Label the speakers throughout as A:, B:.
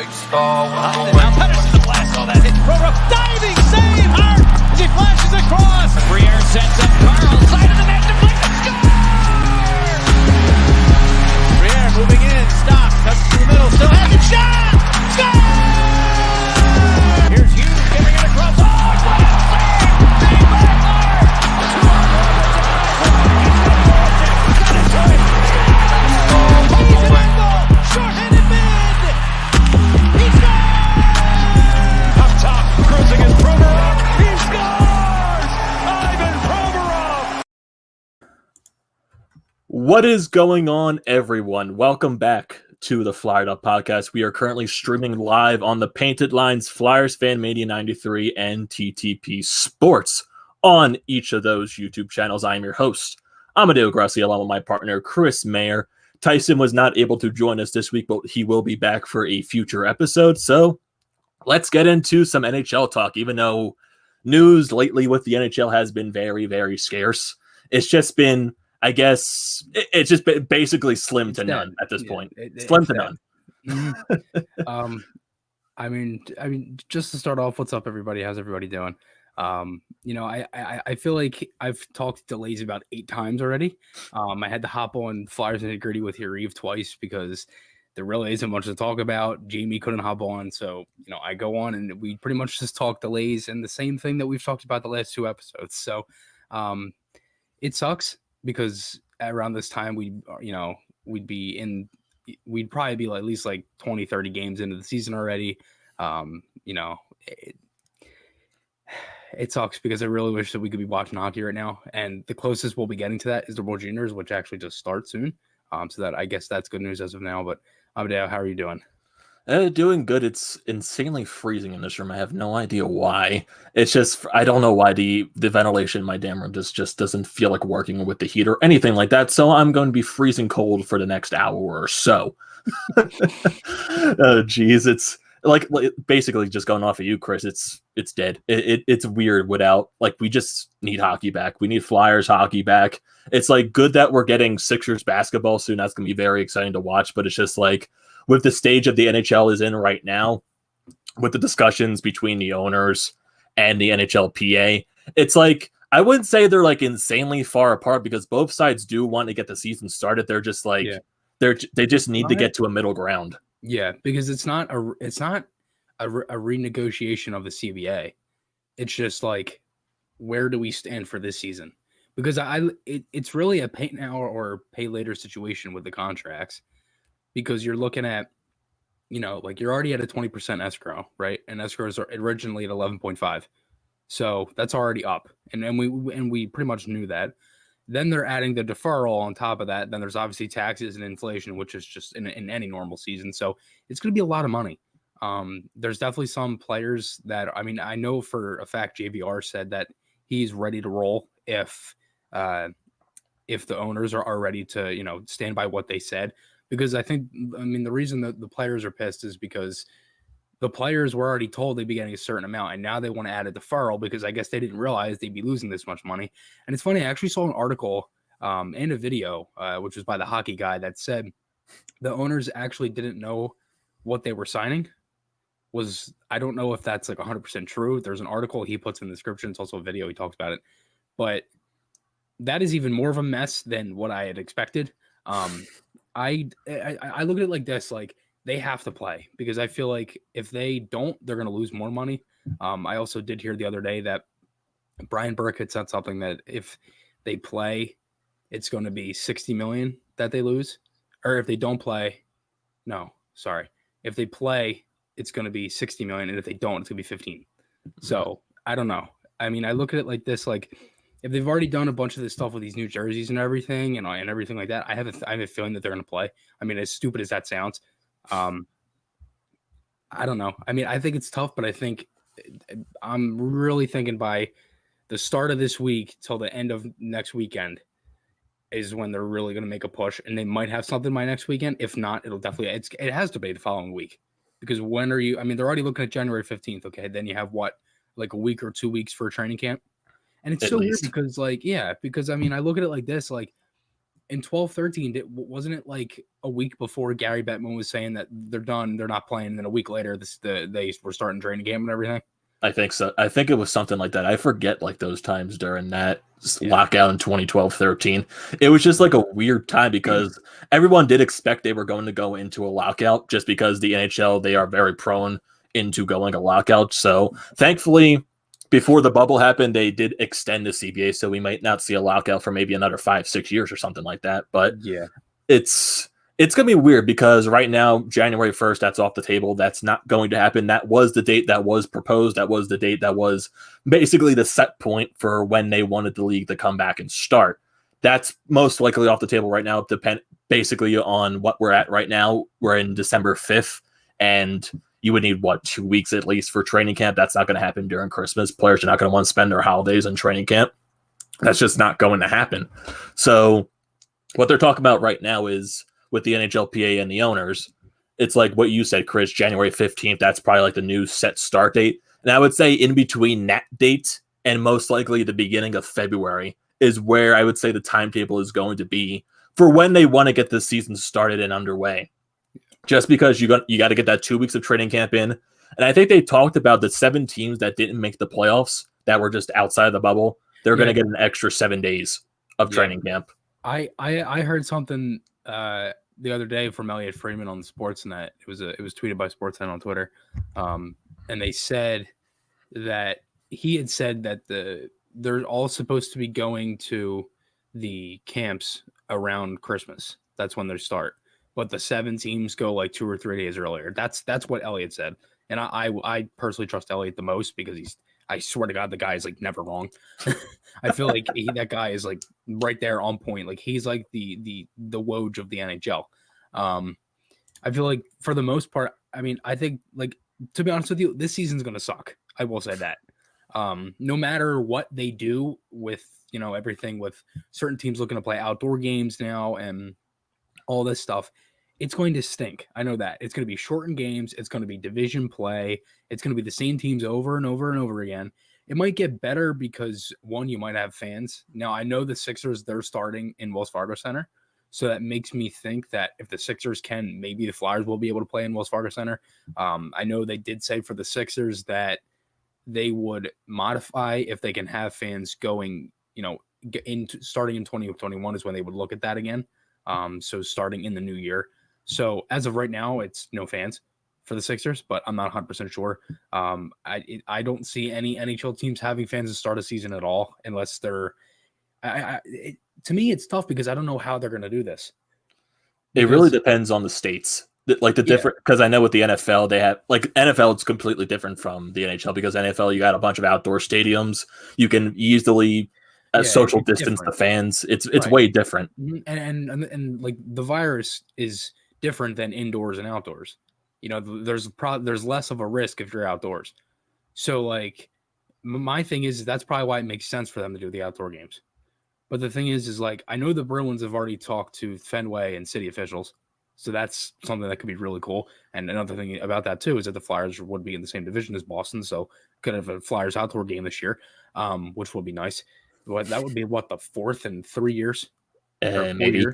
A: Now Pedersen the blast. Oh, that hit Proto. Diving save. Hart as he flashes across. Briere sets up Carl. Side of the net. Deflected. Score! Briere moving in. Stops. Cuts to the middle. Still has it. Shot! Score! Here's Hughes giving it across. Oh, it's right out. Save by Hart. Short-handed mid. He scores! Up top, cruising is Provorov. He scores! Ivan Provorov!
B: What is going on, everyone? Welcome back to the Flyered Up Podcast. We are currently streaming live on the Painted Lines, Flyers Fan Media 93, and TTP Sports on each of those YouTube channels. I am your host, Amadeo Grassi, along with my partner, Chris Mayer. Tyson was not able to join us this week, but he will be back for a future episode. So let's get into some NHL talk, even though news lately with the NHL has been very, very scarce. It's just been, I guess, it's just been basically slim to none at this point. Slim to none.
C: Mm-hmm. I mean, just to start off, what's up, everybody? How's everybody doing? I feel like I've talked to Lazy about 8 times already. I had to hop on Flyers and Gritty with Yariv twice because there really isn't much to talk about. Jamie couldn't hop on, so I go on and we pretty much just talk delays and the same thing that we've talked about the last 2 episodes. So it sucks because around this time we'd probably be at least like 20-30 games into the season already. It sucks because I really wish that we could be watching hockey right now. And the closest we'll be getting to that is the World Juniors, which actually just starts soon. So that I guess that's good news as of now. But Amadeo, how are you doing?
B: Doing good. It's insanely freezing in this room. I have no idea why. It's just, I don't know why the ventilation in my damn room just doesn't feel like working with the heat or anything like that. So I'm going to be freezing cold for the next hour or so. Oh, geez. It's like basically just going off of you, Chris. It's dead. It's weird without, like, we just need hockey back. We need Flyers hockey back. It's like good that we're getting Sixers basketball soon. That's going to be very exciting to watch. But it's just like with the stage of the NHL is in right now, with the discussions between the owners and the NHLPA, it's like, I wouldn't say they're like insanely far apart because both sides do want to get the season started. They're just like, they just need to get to a middle ground.
C: Yeah, because it's not a renegotiation of the CBA. It's just like, where do we stand for this season? Because it's really a pay now or pay later situation with the contracts, because you're looking at, like you're already at a 20% escrow, right? And escrows are originally at 11.5, so that's already up, and we pretty much knew that. Then they're adding the deferral on top of that. Then there's obviously taxes and inflation, which is just in any normal season. So it's going to be a lot of money. There's definitely some players that, I know for a fact JVR said that he's ready to roll if the owners are ready to, stand by what they said. Because the reason that the players are pissed is because the players were already told they'd be getting a certain amount, and now they want to add a deferral because I guess they didn't realize they'd be losing this much money. And it's funny, I actually saw an article and a video, which was by the hockey guy, that said the owners actually didn't know what they were signing. I don't know if that's like 100% true. There's an article he puts in the description. It's also a video. He talks about it. But that is even more of a mess than what I had expected. I look at it like this, like, they have to play, because I feel like if they don't, they're going to lose more money. I also did hear the other day that Brian Burke had said something that if they play, it's going to be $60 million that they lose. Or if they don't play, if they play, it's going to be $60 million. And if they don't, it's going to be 15. So I don't know. I look at it like this, like, if they've already done a bunch of this stuff with these new jerseys and everything and everything like that, I have a feeling that they're going to play. As stupid as that sounds, I don't know. I think it's tough, but I think I'm really thinking by the start of this week till the end of next weekend is when they're really going to make a push, and they might have something by next weekend. If not, it'll definitely, it has to be the following week, because when are you, they're already looking at January 15th. Okay. Then you have like a week or 2 weeks for a training camp. And it's so weird because I look at it like this, like, in 12-13, wasn't it like a week before Gary Bettman was saying that they're done, they're not playing, and then a week later they were starting training camp and everything?
B: I think so. I think it was something like that. I forget like those times during that lockout in 2012-13. It was just like a weird time because everyone did expect they were going to go into a lockout just because the NHL, they are very prone into going a lockout. So thankfully, before the bubble happened, they did extend the CBA. So we might not see a lockout for maybe another 5-6 years or something like that. But
C: yeah,
B: it's going to be weird because right now, January 1st, that's off the table. That's not going to happen. That was the date that was proposed. That was the date that was basically the set point for when they wanted the league to come back and start. That's most likely off the table right now, basically on what we're at right now. We're in December 5th, and you would need, 2 weeks at least for training camp. That's not going to happen during Christmas. Players are not going to want to spend their holidays in training camp. That's just not going to happen. So what they're talking about right now is, with the NHLPA and the owners, it's like what you said, Chris, January 15th, that's probably like the new set start date. And I would say in between that date and most likely the beginning of February is where I would say the timetable is going to be for when they want to get the season started and underway. Just because you got to get that 2 weeks of training camp in. And I think they talked about the 7 teams that didn't make the playoffs that were just outside the bubble. They're going to get an extra 7 days of training camp.
C: I heard something the other day from Elliot Friedman on the Sportsnet. It was tweeted by Sportsnet on Twitter, and they said that he had said that they're all supposed to be going to the camps around Christmas. That's when they start, but the 7 teams go like 2 or 3 days earlier. That's what Elliot said, and I personally trust Elliot the most because I swear to God, the guy is like never wrong. I feel like that guy is like right there on point. Like he's like the Woj of the NHL. I feel like for the most part, I mean, I think, like, to be honest with you, this season's going to suck. I will say that. No matter what they do with, everything with certain teams looking to play outdoor games now and all this stuff, it's going to stink. I know that. It's going to be shortened games. It's going to be division play. It's going to be the same teams over and over and over again. It might get better because, one, you might have fans. Now, I know the Sixers, they're starting in Wells Fargo Center. So that makes me think that if the Sixers can, maybe the Flyers will be able to play in Wells Fargo Center. I know they did say for the Sixers that they would modify if they can have fans going, starting in 2021 is when they would look at that again. So starting in the new year. So as of right now, it's no fans for the Sixers, but I'm not 100% sure. I don't see any NHL teams having fans to start a season at all, unless they're. To me, it's tough because I don't know how they're going to do this.
B: It really depends on the states. Like the different, because I know with the NFL, they have like NFL, it's completely different from the NHL because NFL, you got a bunch of outdoor stadiums. You can easily social distance the fans. It's right. Way different.
C: And like the virus is different than indoors and outdoors. There's less of a risk if you're outdoors. So like my thing is that's probably why it makes sense for them to do the outdoor games. But the thing is like I know the Bruins have already talked to Fenway and city officials. So that's something that could be really cool. And another thing about that too is that the Flyers would be in the same division as Boston, so could have a Flyers outdoor game this year, which would be nice. But that would be the 4th in 3 years,
B: maybe.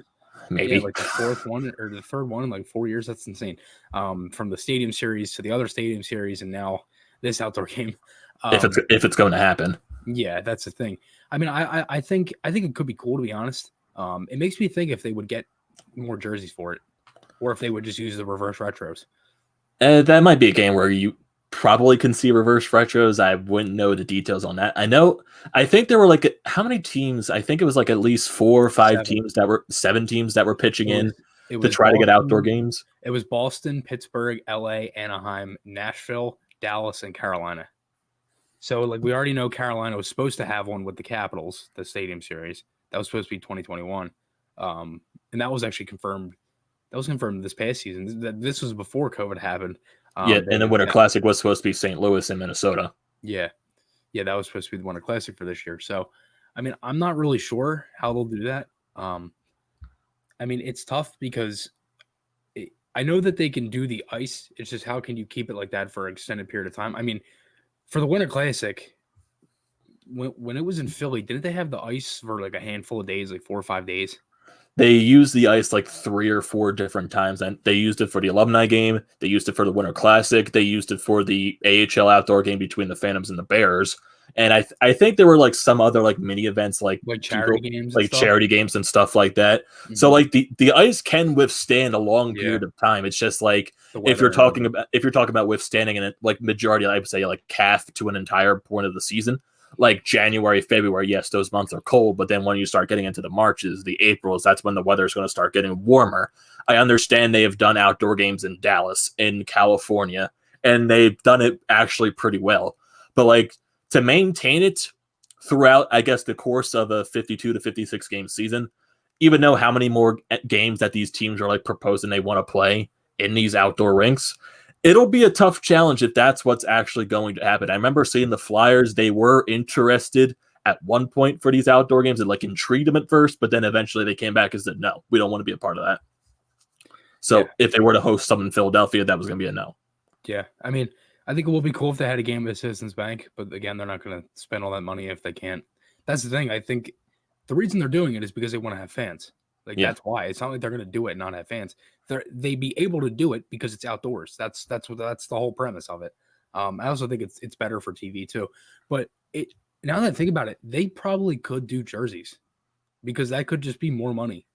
C: Yeah, like the 4th one or the 3rd one in like 4 years. That's insane. From the Stadium Series to the other Stadium Series, and now this outdoor game.
B: If it's going to happen,
C: yeah, that's the thing. I mean, I think it could be cool, to be honest. It makes me think if they would get more jerseys for it. Or if they would just use the reverse retros.
B: That might be a game where you probably can see reverse retros. I wouldn't know the details on that. I think there were like, how many teams? I think it was like at least 4 or 5 teams that were 7 teams that were pitching in to try to get outdoor games.
C: It was Boston, Pittsburgh, LA, Anaheim, Nashville, Dallas, and Carolina. So like we already know Carolina was supposed to have one with the Capitals, the Stadium Series. That was supposed to be 2021. And that was actually confirmed. That was confirmed this past season. This was before COVID happened.
B: And the Winter Classic was supposed to be St. Louis and Minnesota.
C: Yeah, that was supposed to be the Winter Classic for this year. So, I mean, I'm not really sure how they'll do that. I mean, it's tough because I know that they can do the ice. It's just how can you keep it like that for an extended period of time? I mean, for the Winter Classic, when it was in Philly, didn't they have the ice for like a handful of days, like 4 or 5 days?
B: They used the ice like 3 or 4 different times, and they used it for the alumni game. They used it for the Winter Classic. They used it for the AHL outdoor game between the Phantoms and the Bears. And I think there were like some other like mini events like
C: charity games, and
B: like
C: stuff.
B: charity games and stuff like that. So like the ice can withstand a long period of time. It's just like if you're talking about withstanding it like majority, I would say like half to an entire point of the season. Like January, February, yes, those months are cold, but then when you start getting into the Marches, the Aprils, that's when the weather is going to start getting warmer. I understand they have done outdoor games in Dallas, in California, and they've done it actually pretty well. But like to maintain it throughout, I guess, the course of a 52 to 56 game season, even though how many more games that these teams are like proposing they want to play in these outdoor rinks, it'll be a tough challenge if that's what's actually going to happen. I remember seeing the Flyers, they were interested at one point for these outdoor games. It like intrigued them at first, but then eventually they came back and said, no, we don't want to be a part of that. So if they were to host some in Philadelphia, that was going to be a no.
C: Yeah. I mean, I think it will be cool if they had a game at Citizens Bank, but again, they're not going to spend all that money if they can't. That's the thing. I think the reason they're doing it is because they want to have fans. Like that's why. It's not like they're going to do it and not have fans. They be able to do it because it's outdoors. That's the whole premise of it. I also think it's better for TV too. But now that I think about it, they probably could do jerseys because that could just be more money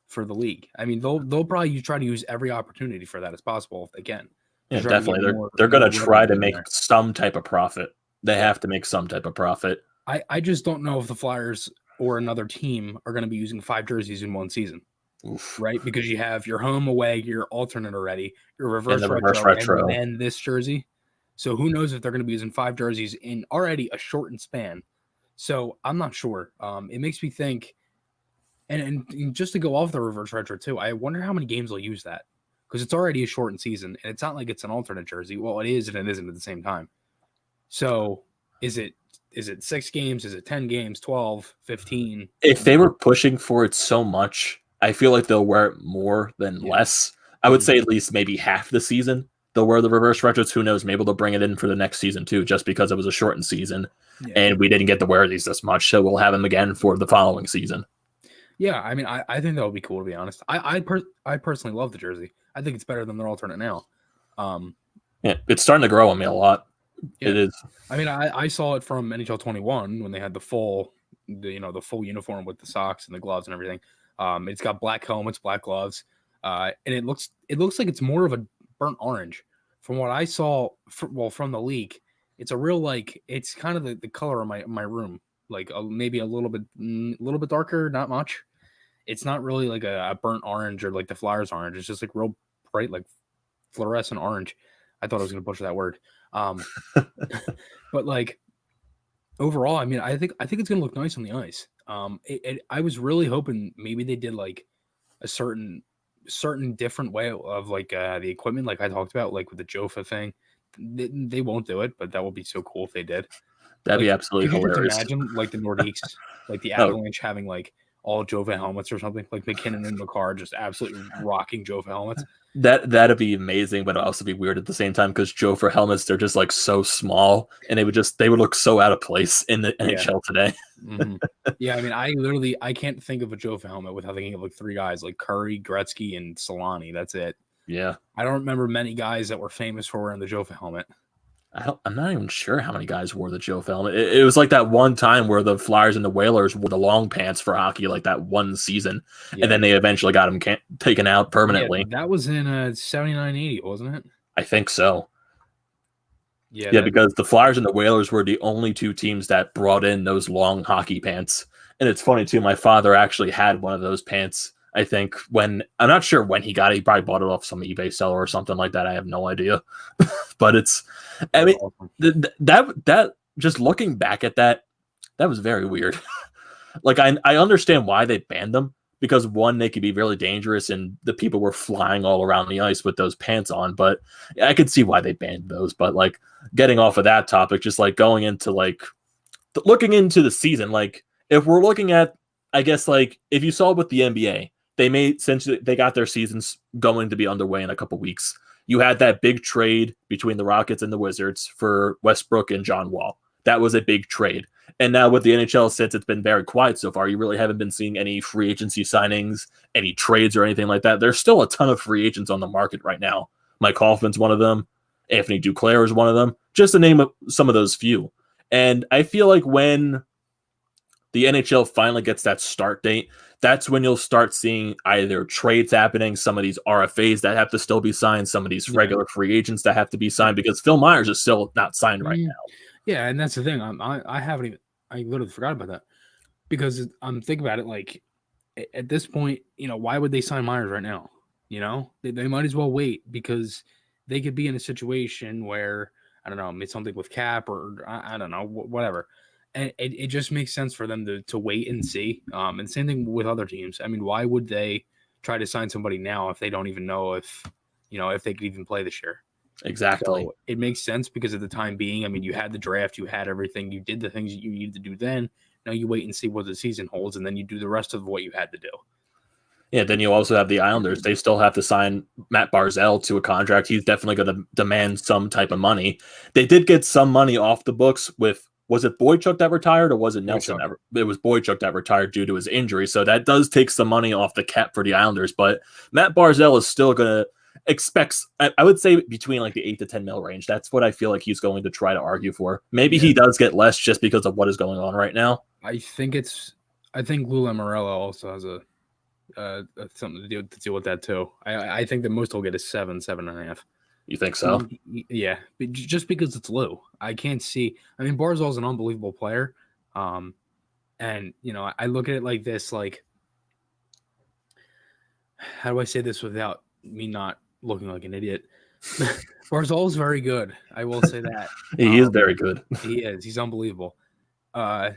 C: for the league. I mean, they'll probably try to use every opportunity for that as possible if they can.
B: Yeah, definitely. They're going to try to make some type of profit. They have to make some type of profit.
C: I just don't know if the Flyers or another team are going to be using 5 jerseys in one season. Oof. Right? Because you have your home, away, your alternate already, your reverse retro, and then this jersey. So who knows if they're going to be using 5 jerseys in already a shortened span. So I'm not sure. It makes me think, and just to go off the reverse retro too, I wonder how many games they'll use that. Because it's already a shortened season, and it's not like it's an alternate jersey. Well, it is and it isn't at the same time. So is it 6 games? Is it 10 games, 12, 15?
B: If they were pushing for it so much, I feel like they'll wear it more than less. I would say at least maybe half the season they'll wear the reverse retros. Who knows? Maybe they'll bring it in for the next season too, just because it was a shortened season and we didn't get to wear these this much. So we'll have them again for the following season. Yeah,
C: I mean, I think that would be cool, to be honest. I personally love the jersey. I think it's better than their alternate now.
B: Yeah, it's starting to grow on me a lot. Yeah. It is.
C: I mean, I saw it from NHL 21 when they had the full uniform with the socks and the gloves and everything. It's got black helmets, black gloves, and it looks like it's more of a burnt orange. From what I saw, from the leak, it's a real it's kind of the color of my room, maybe a little bit darker, not much. It's not really like a burnt orange or like the Flyers orange. It's just like real bright, like fluorescent orange. I thought I was going to butcher that word. But like overall, I mean, I think it's going to look nice on the ice. I was really hoping maybe they did like a certain different way of the equipment, like I talked about, like with the Jofa thing. They won't do it, but that would be so cool if they did.
B: That'd be absolutely hilarious.
C: Imagine like the Nordiques, like the Avalanche having like all Jofa helmets or something, like McKinnon and McCarr just absolutely rocking Jofa helmets.
B: That'd be amazing, but it'd also be weird at the same time because Jofa helmets, they're just like so small and they would look so out of place in the NHL today.
C: Mm-hmm. Yeah, I mean, I can't think of a Jofa helmet without thinking of like 3 guys, like Curry, Gretzky, and Solani. That's it.
B: Yeah.
C: I don't remember many guys that were famous for wearing the Jofa helmet.
B: I'm not even sure how many guys wore the Jofa helmet. It was like that one time where the Flyers and the Whalers wore the long pants for hockey, like that one season, and then they eventually got them taken out permanently.
C: Yeah, that was in 79-80, wasn't it?
B: I think so. Yeah, because the Flyers and the Whalers were the only 2 teams that brought in those long hockey pants. And it's funny too, my father actually had one of those pants. I think I'm not sure when he got it. He probably bought it off some eBay seller or something like that. I have no idea. But I mean, that just looking back at that was very weird. Like I understand why they banned them, because one, they could be really dangerous and the people were flying all around the ice with those pants on, but I could see why they banned those. But like getting off of that topic, just like going into like looking into the season, like if we're looking at, I guess, like if you saw with the NBA, since they got their seasons going to be underway in a couple weeks, you had that big trade between the Rockets and the Wizards for Westbrook and John Wall. that was a big trade. And now with the NHL, since it's been very quiet so far, you really haven't been seeing any free agency signings, any trades or anything like that. There's still a ton of free agents on the market right now. Mike Hoffman's one of them. Anthony Duclair is one of them, just to name some of those few. And I feel like when the NHL finally gets that start date, that's when you'll start seeing either trades happening, some of these RFAs that have to still be signed, some of these regular free agents that have to be signed, because Phil Myers is still not signed right now.
C: Yeah, and that's the thing. I literally forgot about that, because I'm thinking about it like at this point, why would they sign Myers right now? They might as well wait, because they could be in a situation where, I don't know, maybe something with cap or I don't know, whatever. And it just makes sense for them to wait and see. And same thing with other teams. I mean, why would they try to sign somebody now if they don't even know if they could even play this year?
B: Exactly.
C: So it makes sense, because at the time being, I mean, you had the draft, you had everything, you did the things that you needed to do then. Now you wait and see what the season holds, and then you do the rest of what you had to do.
B: Yeah, then you also have the Islanders. They still have to sign Matt Barzal to a contract. He's definitely going to demand some type of money. They did get some money off the books with, was it Boychuk that retired, or was it Nelson? It was Boychuk that retired due to his injury. So that does take some money off the cap for the Islanders. But Matt Barzal is still going to expect, I would say, between like the 8 to 10 mil range. That's what I feel like he's going to try to argue for. Maybe he does get less just because of what is going on right now.
C: I think Lou Lamoriello also has something to deal with that too. I think that most will get is 7.5.
B: You think so?
C: Yeah, just because it's Lou. I can't see. I mean, Barzal's an unbelievable player, and I look at it like this: like, how do I say this without me not looking like an idiot? Barzal's very good. I will say that
B: He is very good.
C: He is. He's unbelievable. I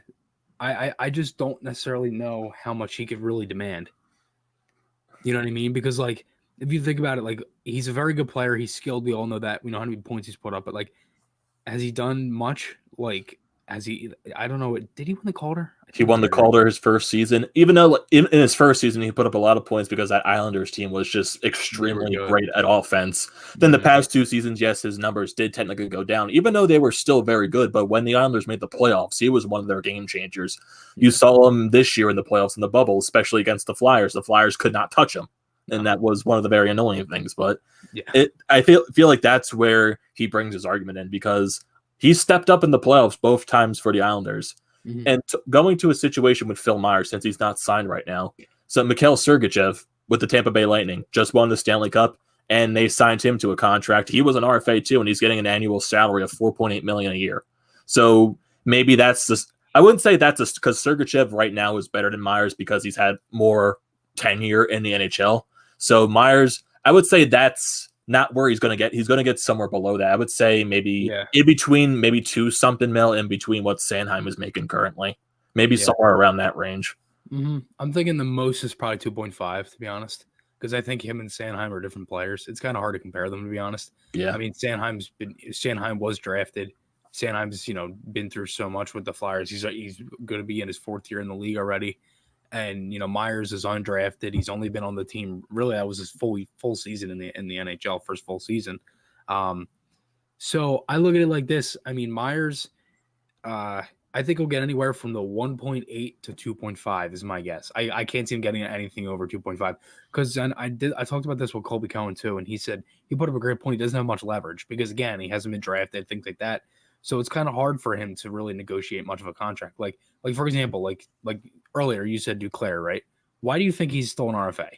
C: just don't necessarily know how much he could really demand. You know what I mean? Because, like, if you think about it, like, he's a very good player. He's skilled. We all know that. We know how many points he's put up. But, like, has he done much? Like, I don't know. Did he win the Calder?
B: He won the Calder his first season. Even though in his first season, he put up a lot of points because that Islanders team was just extremely great at offense. Then the past 2 seasons, yes, his numbers did technically go down, even though they were still very good. But when the Islanders made the playoffs, he was one of their game changers. You saw him this year in the playoffs in the bubble, especially against the Flyers. The Flyers could not touch him. And that was one of the very annoying things. But I feel like that's where he brings his argument in, because he stepped up in the playoffs both times for the Islanders. And going to a situation with Phil Myers, since he's not signed right now. So Mikhail Sergachev with the Tampa Bay Lightning just won the Stanley Cup, and they signed him to a contract. He was an RFA too, and he's getting an annual salary of $4.8 million a year. So maybe that's just, I wouldn't say that's just because Sergachev right now is better than Myers because he's had more tenure in the NHL. So Myers, I would say that's not where he's going to get. He's going to get somewhere below that. I would say maybe in between, maybe 2 something mil in between what Sanheim is making currently. Maybe somewhere around that range.
C: I'm thinking the most is probably 2.5, to be honest, because I think him and Sanheim are different players. It's kind of hard to compare them, to be honest. Yeah, I mean, Sanheim was drafted. Sanheim's been through so much with the Flyers. He's going to be in his 4th year in the league already. And Myers is undrafted. He's only been on the team. Really, that was his full season in the NHL, first full season. So I look at it like this. I mean, Myers, I think he'll get anywhere from the 1.8 to 2.5 is my guess. I can't see him getting anything over 2.5 because I talked about this with Colby Cohen too, and he said he put up a great point. He doesn't have much leverage because again, he hasn't been drafted, things like that. So it's kind of hard for him to really negotiate much of a contract. Like for example, like earlier you said Duclair, right? Why do you think he's still an RFA?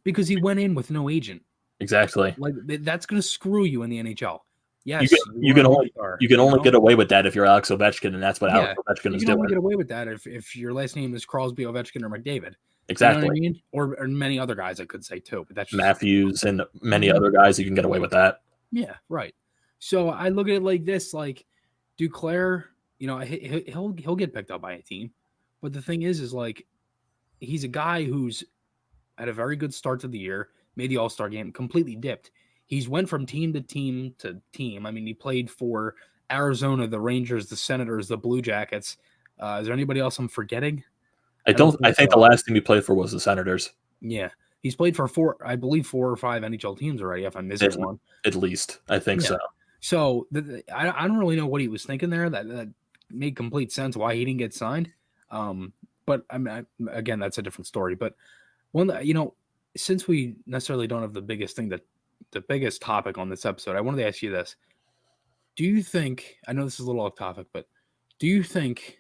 C: Because he went in with no agent.
B: Exactly.
C: Like that's going to screw you in the NHL. Yes,
B: you can only get away with that if you're Alex Ovechkin, and that's what Alex Ovechkin is doing. You can only
C: get away with that if your last name is Crosby, Ovechkin, or McDavid.
B: Exactly.
C: You know what I mean? Or many other guys I could say too. But that's just,
B: Matthews and many other guys, you can get away with that.
C: Yeah, right. So I look at it like this: like Duclair, he'll get picked up by a team, but the thing is like he's a guy who's had a very good start to the year, made the All-Star game, completely dipped. He's went from team to team to team. I mean, he played for Arizona, the Rangers, the Senators, the Blue Jackets. Is there anybody else I'm forgetting?
B: I think the last team he played for was the Senators.
C: Yeah. He's played for 4 or 5 NHL teams already, if I'm missing one.
B: At least. I think so.
C: So I don't really know what he was thinking there. That made complete sense why he didn't get signed. But I mean, again, that's a different story. But since we necessarily don't have the biggest topic on this episode, I wanted to ask you this. Do you think, I know this is a little off topic, but do you think,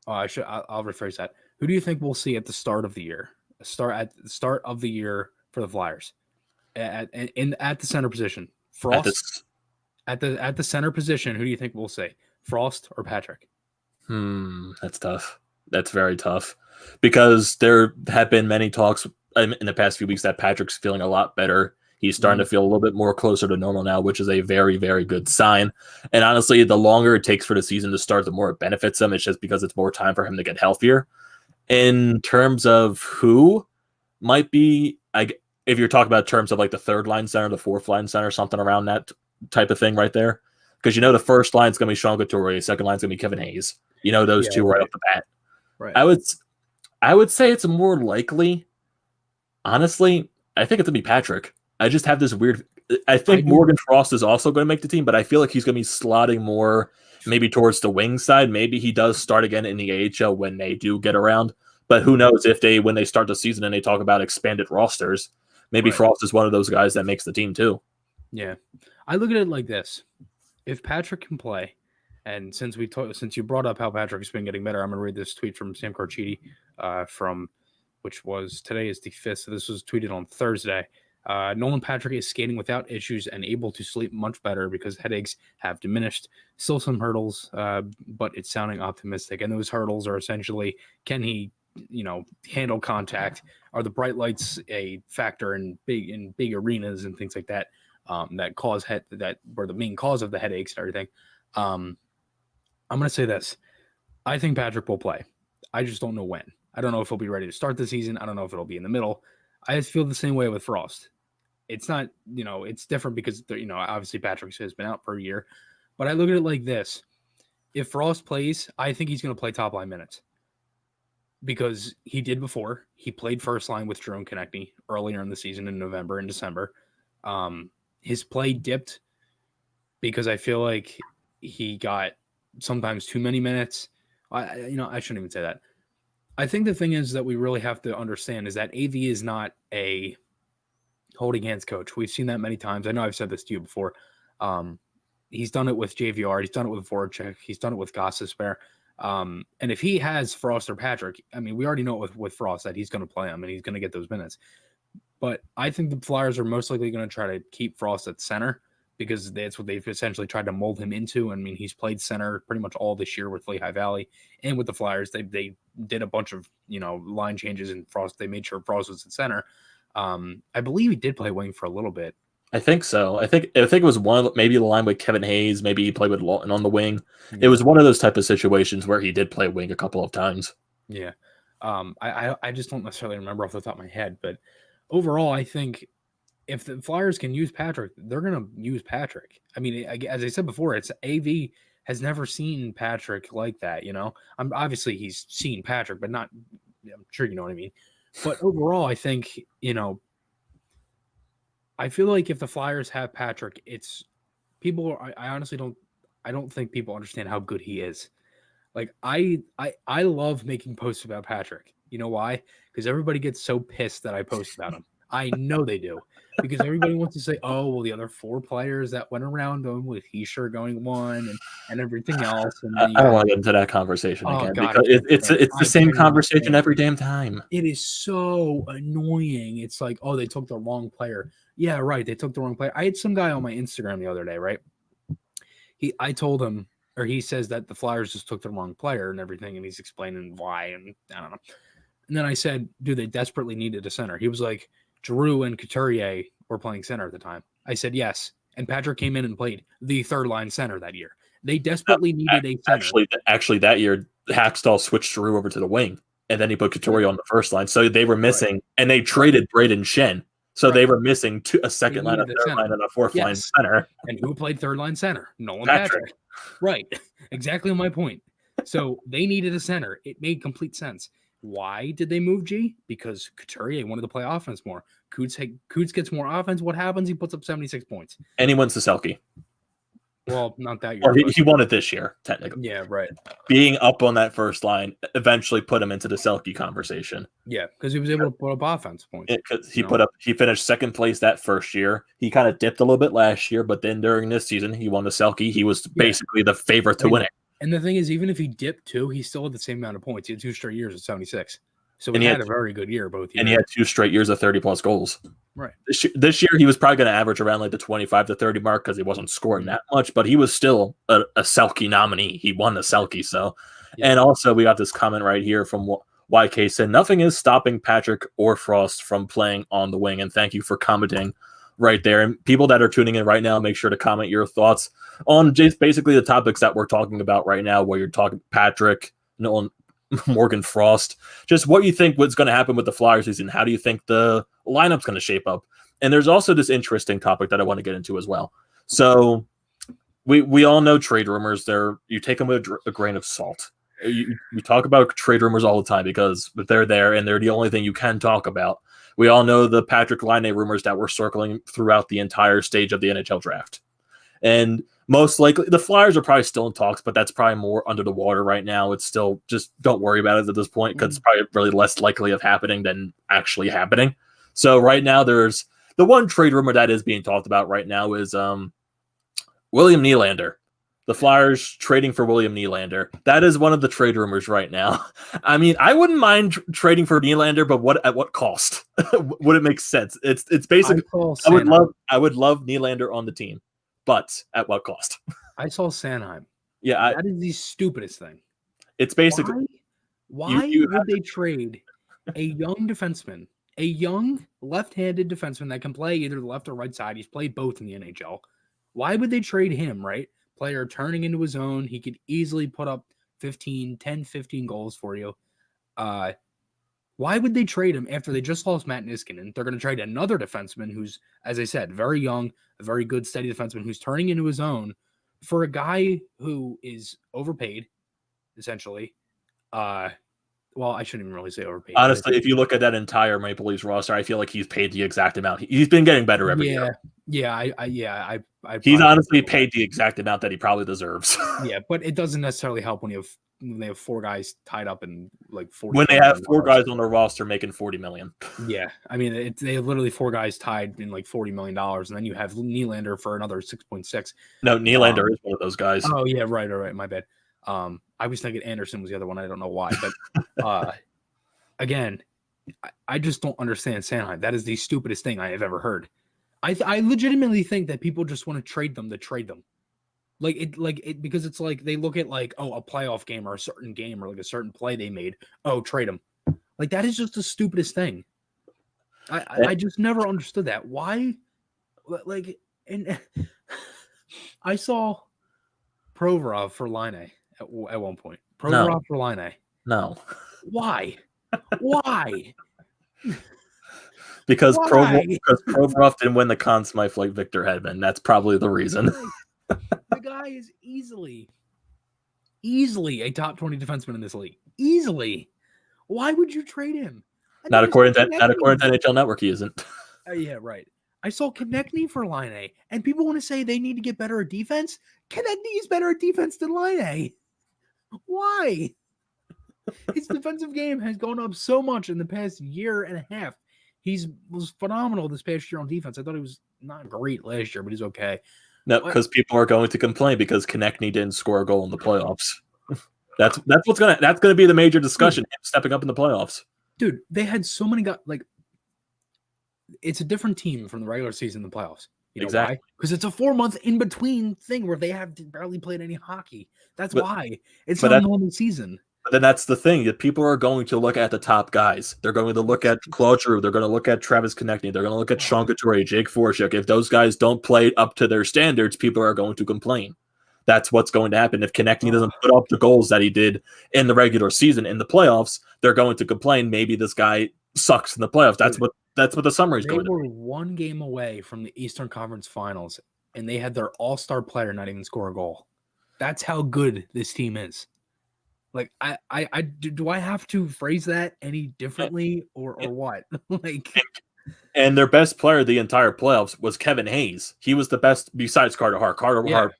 C: I'll rephrase that. Who do you think we'll see at the start of the year? At the start of the year for the Flyers at the center position? Frost at the center position. Who do you think we'll see? Frost or Patrick?
B: That's tough. That's very tough because there have been many talks in the past few weeks that Patrick's feeling a lot better. He's starting to feel a little bit more closer to normal now, which is a very, very good sign. And honestly, the longer it takes for the season to start, the more it benefits him. It's just because it's more time for him to get healthier. In terms of who might be, if you're talking about terms of like the third line center, the fourth line center, something around that type of thing right there. Because the first line's going to be Sean Couturier, second line's going to be Kevin Hayes. Those two right off the bat.
C: Right.
B: I would say it's more likely. Honestly, I think it's going to be Patrick. I just have this weird. I think Morgan Frost is also going to make the team, but I feel like he's going to be slotting more maybe towards the wing side. Maybe he does start again in the AHL when they do get around. But who knows when they start the season and they talk about expanded rosters, maybe Frost is one of those guys that makes the team too. Yeah.
C: I look at it like this. If Patrick can play, and since you brought up how Patrick has been getting better, I'm going to read this tweet from Sam Carchidi today is the 5th, so this was tweeted on Thursday. Nolan Patrick is skating without issues and able to sleep much better because headaches have diminished. Still some hurdles, but it's sounding optimistic. And those hurdles are essentially, can he, handle contact? Are the bright lights a factor in big arenas and things like that? That were the main cause of the headaches and everything. I'm going to say this. I think Patrick will play. I just don't know when. I don't know if he'll be ready to start the season. I don't know if it'll be in the middle. I just feel the same way with Frost. It's not, it's different because, obviously Patrick has been out for a year. But I look at it like this. If Frost plays, I think he's going to play top line minutes. Because he did before. He played first line with Jerome Konechny earlier in the season in November and December. His play dipped because I feel like he got sometimes too many minutes. I shouldn't even say that. I think the thing is that we really have to understand is that AV is not a holding hands coach. We've seen that many times. I know I've said this to you before. He's done it with JVR. He's done it with Voracek. He's done it with Gostisbehere. And if he has Frost or Patrick, I mean, we already know with Frost that he's going to play him and he's going to get those minutes. But I think the Flyers are most likely going to try to keep Frost at center because that's what they've essentially tried to mold him into. I mean, he's played center pretty much all this year with Lehigh Valley and with the Flyers. They did a bunch of, line changes in Frost. They made sure Frost was at center. I believe he did play wing for a little bit.
B: I think so. I think it was maybe the line with Kevin Hayes. Maybe he played with Lawton on the wing. Yeah. It was one of those type of situations where he did play wing a couple of times.
C: Yeah. I just don't necessarily remember off the top of my head, but overall, I think if the Flyers can use Patrick, they're going to use Patrick. I mean, as I said before, it's AV has never seen Patrick like that. Obviously he's seen Patrick, but not. I'm sure you know what I mean. But overall, I think I feel like if the Flyers have Patrick, it's people. I honestly don't. I don't think people understand how good he is. Like I love making posts about Patrick. You know why? Because everybody gets so pissed that I post about him. I know they do. Because everybody wants to say, oh, well, the other 4 players that went around him with Heischer going 1 and everything else. And
B: I don't want to get into that conversation again because it's the same conversation every damn time.
C: It is so annoying. It's like, oh, they took the wrong player. Yeah, right. They took the wrong player. I had some guy on my Instagram the other day, right? I told him, or he says that the Flyers just took the wrong player and everything, and he's explaining why, and I don't know. And then I said, dude, they desperately needed a center. He was like, Giroux and Couturier were playing center at the time. I said, yes. And Patrick came in and played the third line center that year. They desperately needed a center.
B: Actually, that year, Hackstall switched Giroux over to the wing, and then he put Couturier on the first line. So they were missing, and they traded Braden Shen. So they were missing a second line, a third line, and a fourth line center.
C: And who played third line center? Nolan Patrick. Right. Exactly my point. So they needed a center. It made complete sense. Why did they move G? Because Couturier wanted to play offense more. Coots gets more offense. What happens? He puts up 76 points.
B: And he wins the Selke.
C: Well, not that year.
B: Or he won it this year, technically.
C: Yeah, right.
B: Being up on that first line eventually put him into the Selke conversation.
C: Yeah, because he was able to put up offense points.
B: Because he finished second place that first year. He kind of dipped a little bit last year, but then during this season, he won the Selke. He was basically the favorite to win it.
C: And the thing is, even if he dipped too, he still had the same amount of points. He had 2 straight years at 76. So he had a very good year both years.
B: And he had 2 straight years of 30-plus goals.
C: Right.
B: This year, he was probably going to average around like the 25 to 30 mark because he wasn't scoring that much, but he was still a Selke nominee. He won the Selke. So, and also we got this comment right here from YK said, nothing is stopping Patrick or Frost from playing on the wing. And thank you for commenting right there. And people that are tuning in right now, make sure to comment your thoughts on just basically the topics that we're talking about right now, where you're talking Patrick, Nolan, Morgan Frost, just what you think what's going to happen with the Flyers season. How do you think the lineup's going to shape up? And there's also this interesting topic that I want to get into as well. So we all know trade rumors. You take them with a grain of salt. We talk about trade rumors all the time because they're there and they're the only thing you can talk about. We all know the Patrick Laine rumors that were circling throughout the entire stage of the NHL draft. And most likely, the Flyers are probably still in talks, but that's probably more under the water right now. It's still just don't worry about it at this point because it's probably really less likely of happening than actually happening. So right now, there's the one trade rumor that is being talked about right now is William Nylander. The Flyers trading for William Nylander. That is one of the trade rumors right now. I mean, I wouldn't mind trading for Nylander, but at what cost? Would it make sense? It's basically I would love Nylander on the team. But at what cost?
C: I saw Sanheim.
B: Yeah,
C: that is the stupidest thing.
B: It's basically
C: why would they trade a young defenseman, a young left-handed defenseman that can play either the left or right side? He's played both in the NHL. Why would they trade him? Right, player turning into his own. He could easily put up 10, 15 goals for you. Why would they trade him after they just lost Matt Niskanen? They're going to trade another defenseman who's, as I said, very young, a very good, steady defenseman who's turning into his own for a guy who is overpaid, essentially. Well, I shouldn't even really say overpaid.
B: Honestly, if you look at that entire Maple Leafs roster, I feel like he's paid the exact amount. He's been getting better every year.
C: Yeah.
B: He's honestly paid the exact amount that he probably deserves.
C: Yeah, but it doesn't necessarily help when they have 4 guys tied up in like 40.
B: When they have 4 guys on their roster making $40 million.
C: Yeah, I mean, they have literally 4 guys tied in like $40 million, and then you have Nylander for another 6.6.
B: No, Nylander is one of those guys.
C: Oh yeah, right. My bad. I was thinking Anderson was the other one. I don't know why, but again, I just don't understand Sanheim. That is the stupidest thing I have ever heard. I legitimately think that people just want to trade them. Because it's like they look at like, oh, a playoff game or a certain game or like a certain play they made. Oh, trade them. Like that is just the stupidest thing. I just never understood that. Why? Like, and I saw Provorov for Laine at one point. Provorov for Laine.
B: No.
C: Why? Why?
B: Because Provorov didn't win the Conn Smythe like Victor Hedman. That's probably the reason.
C: The guy is easily a top 20 defenseman in this league. Easily. Why would you trade him?
B: Not according to NHL Network, he isn't.
C: Yeah, right. I saw Konechny for Laine, and people want to say they need to get better at defense. Konechny is better at defense than Laine. Why? His defensive game has gone up so much in the past year and a half. Was phenomenal this past year on defense. I thought he was not great last year, but he's okay.
B: No, because people are going to complain because Konechny didn't score a goal in the playoffs. That's gonna be the major discussion. Him stepping up in the playoffs.
C: Dude, they had so many guys. Like, it's a different team from the regular season in the playoffs. You know
B: exactly.
C: why? Because it's a 4-month in between thing where they have barely played any hockey. That's why it's not a normal season.
B: But then that's the thing that people are going to look at the top guys. They're going to look at Claude Giroux. They're going to look at Travis Konechny. They're going to look at Sean Couturier, Jake Voracek. If those guys don't play up to their standards, people are going to complain. That's what's going to happen. If Konechny doesn't put up the goals that he did in the regular season, in the playoffs, they're going to complain. Maybe this guy sucks in the playoffs. That's what the summary is going to be.
C: They were 1 game away from the Eastern Conference Finals, and they had their all-star player not even score a goal. That's how good this team is. Like, do I have to phrase that any differently or what? Like,
B: and their best player the entire playoffs was Kevin Hayes. He was the best besides Carter Hart. Carter Hart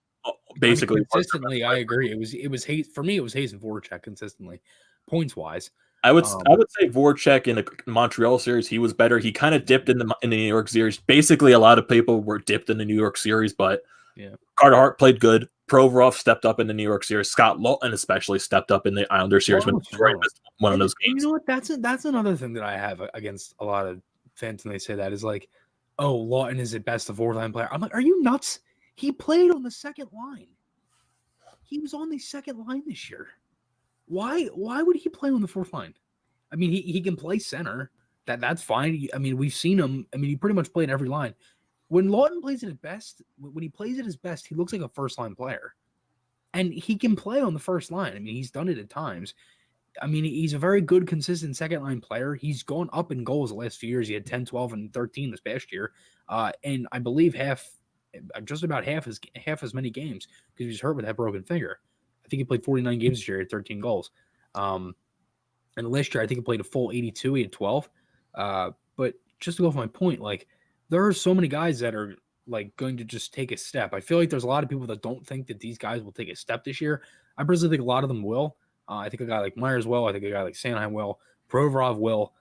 B: basically
C: consistently. I agree. It was Hayes for me. It was Hayes and Voracek consistently, points wise.
B: I would say Voracek in the Montreal series, he was better. He kind of dipped in the New York series. Basically, a lot of people were dipped in the New York series, but
C: yeah,
B: Carter Hart played good. Provorov stepped up in the New York series. Scott Lawton especially stepped up in the Islander series when Detroit missed one of those games.
C: You know what? That's another thing that I have against a lot of fans when they say that is like, oh, Lawton is at best a fourth-line player. I'm like, are you nuts? He played on the second line. He was on the second line this year. Why would he play on the fourth line? I mean, he can play center. That's fine. I mean, we've seen him. I mean, he pretty much played every line. When Lawton plays at his best, when he plays at his best, he looks like a first-line player. And he can play on the first line. I mean, he's done it at times. I mean, he's a very good, consistent second-line player. He's gone up in goals the last few years. He had 10, 12, and 13 this past year. And I believe just about half as many games because he was hurt with that broken finger. I think he played 49 games this year. He had 13 goals. And last year, I think he played a full 82. He had 12. But just to go off my point, like, there are so many guys that are like going to just take a step. I feel like there's a lot of people that don't think that these guys will take a step this year. I personally think a lot of them will. I think a guy like Myers will. I think a guy like Sanheim will. Provorov will.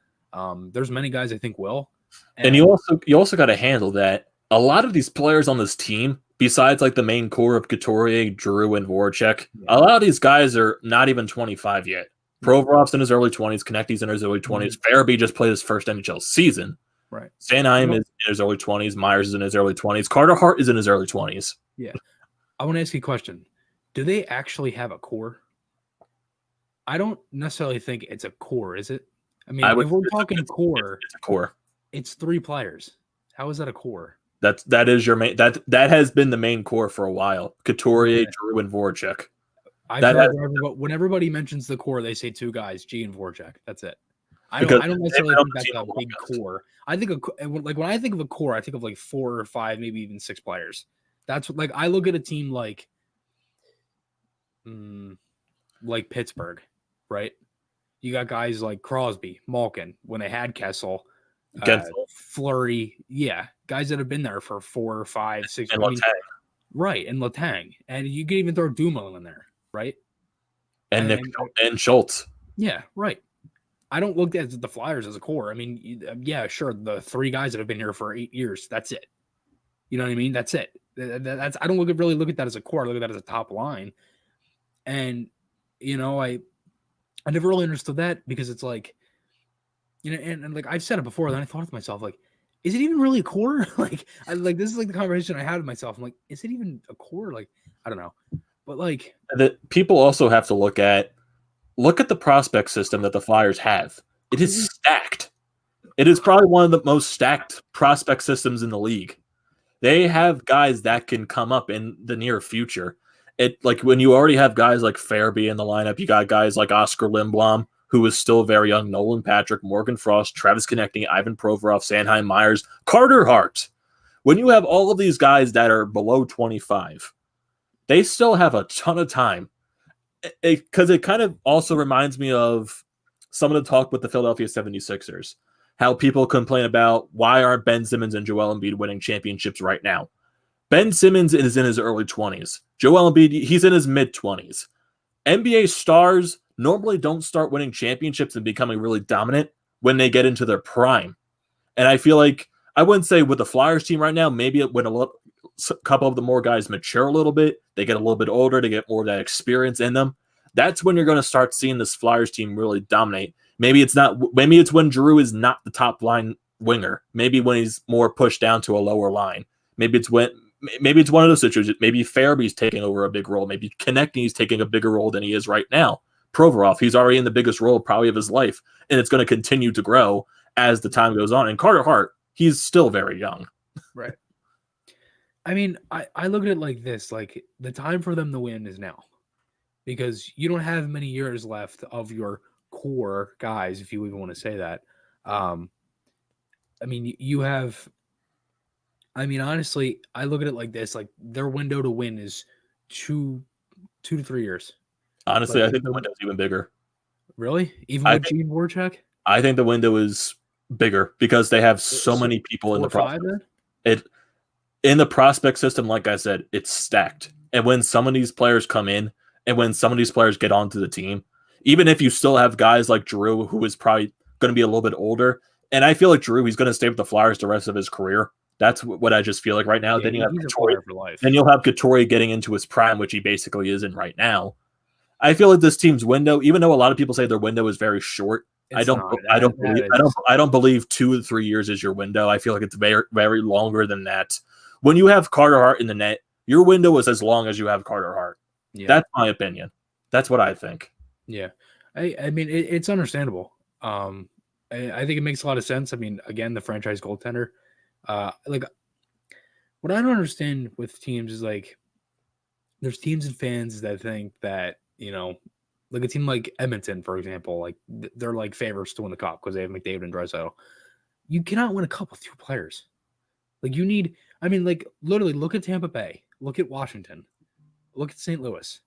C: There's many guys I think will.
B: And you also got to handle that a lot of these players on this team, besides like the main core of Couturier, Drew, and Voracek, a lot of these guys are not even 25 yet. Provorov's in his early 20s. Konecny's in his early 20s. Farabee just played his first NHL season.
C: Right.
B: Sanheim is in his early 20s. Myers is in his early 20s. Carter Hart is in his early 20s.
C: Yeah. I want to ask you a question. Do they actually have a core? I don't necessarily think it's a core, is it? I mean, if we're talking core,
B: it's a core.
C: It's 3 players. How is that a core?
B: That is your main that has been the main core for a while. Couturier, Drew, and Voracek.
C: When everybody mentions the core, they say 2 guys, G and Voracek. That's it. I don't necessarily think that's a big core. I think like when I think of a core, I think of like 4 or 5, maybe even 6 players. That's what, like, I look at a team like Pittsburgh, right? You got guys like Crosby, Malkin, when they had Kessel, Fleury, guys that have been there for 4 or 5, 6.
B: And Letang.
C: Right, and Letang, and you can even throw Dumo in there, right?
B: And Schultz.
C: Yeah, right. I don't look at the Flyers as a core. I mean, yeah, sure, the 3 guys that have been here for 8 years, that's it. You know what I mean? That's it. I don't really look at that as a core. I look at that as a top line. And, you know, I never really understood that because it's like, you know, and like I've said it before, then I thought to myself, like, is it even really a core? This is like the conversation I had with myself. I'm like, is it even a core? Like, I don't know. But like,
B: that people also have to look at the prospect system that the Flyers have. It is stacked. It is probably one of the most stacked prospect systems in the league. They have guys that can come up in the near future. It like when you already have guys like Farabee in the lineup, you got guys like Oscar Lindblom, who is still very young, Nolan Patrick, Morgan Frost, Travis Konecny, Ivan Provorov, Sanheim Myers, Carter Hart. When you have all of these guys that are below 25, they still have a ton of time. Because it kind of also reminds me of some of the talk with the Philadelphia 76ers. How people complain about why aren't Ben Simmons and Joel Embiid winning championships right now. Ben Simmons is in his early 20s. Joel Embiid, he's in his mid-20s. NBA stars normally don't start winning championships and becoming really dominant when they get into their prime. And I feel like, I wouldn't say with the Flyers team right now, maybe when a couple of the more guys mature a little bit, they get a little bit older, they get more of that experience in them. That's when you're going to start seeing this Flyers team really dominate. Maybe it's when Drew is not the top line winger. Maybe when he's more pushed down to a lower line. Maybe it's one of those situations. Maybe Farabee's taking over a big role. Maybe Konecny's taking a bigger role than he is right now. Provorov, he's already in the biggest role probably of his life, and it's going to continue to grow as the time goes on. And Carter Hart, he's still very young.
C: Right. I mean, I look at it like this, like the time for them to win is now. Because you don't have many years left of your core guys, if you even want to say that. I mean, you have, I mean, honestly, I look at it like this, like their window to win is 2 to 3 years.
B: Honestly, I think the window's even bigger.
C: Really? Even with Gene Voracek?
B: I think the window is bigger because they have so many people in the prospect. In the prospect system, like I said, it's stacked. And when some of these players come in and when some of these players get onto the team, even if you still have guys like Drew, who is probably going to be a little bit older, and I feel like Drew, he's going to stay with the Flyers the rest of his career. That's what I just feel like right now.
C: Yeah,
B: then you have
C: he's a
B: Couture,
C: Flyer for life.
B: then you'll have Couture getting into his prime, which he basically is in right now. I feel like this team's window, even though a lot of people say their window is very short, I don't believe 2 to 3 years is your window. I feel like it's very, very longer than that. When you have Carter Hart in the net, your window is as long as you have Carter Hart. Yeah. That's my opinion. That's what I think.
C: Yeah. I mean, it's understandable. I think it makes a lot of sense. I mean, again, the franchise goaltender. Like, what I don't understand with teams is, like, there's teams and fans that think that, you know, like a team like Edmonton, for example, like they're like favorites to win the cup because they have McDavid and Draisaitl. You cannot win a cup with 2 players. Like, you need, I mean, like, literally look at Tampa Bay, look at Washington, look at St. Louis.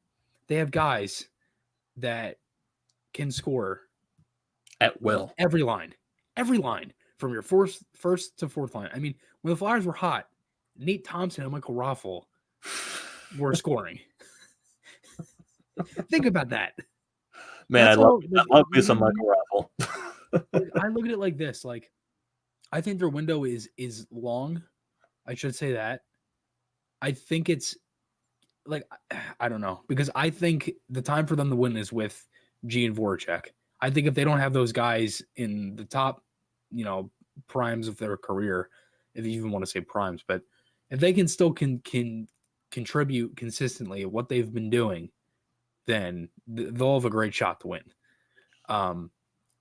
C: They have guys that can score
B: at will.
C: Every line from your first to fourth line. I mean, when the Flyers were hot, Nate Thompson and Michael Raffl were scoring. Think about that.
B: Man, I love me some Michael Raffl.
C: I look at it like this. Like, I think their window is long. I should say that. I think it's like, I don't know, because I think the time for them to win is with G and Voracek. I think if they don't have those guys in the top, you know, primes of their career, if you even want to say primes, but if they can still can contribute consistently what they've been doing, then they'll have a great shot to win.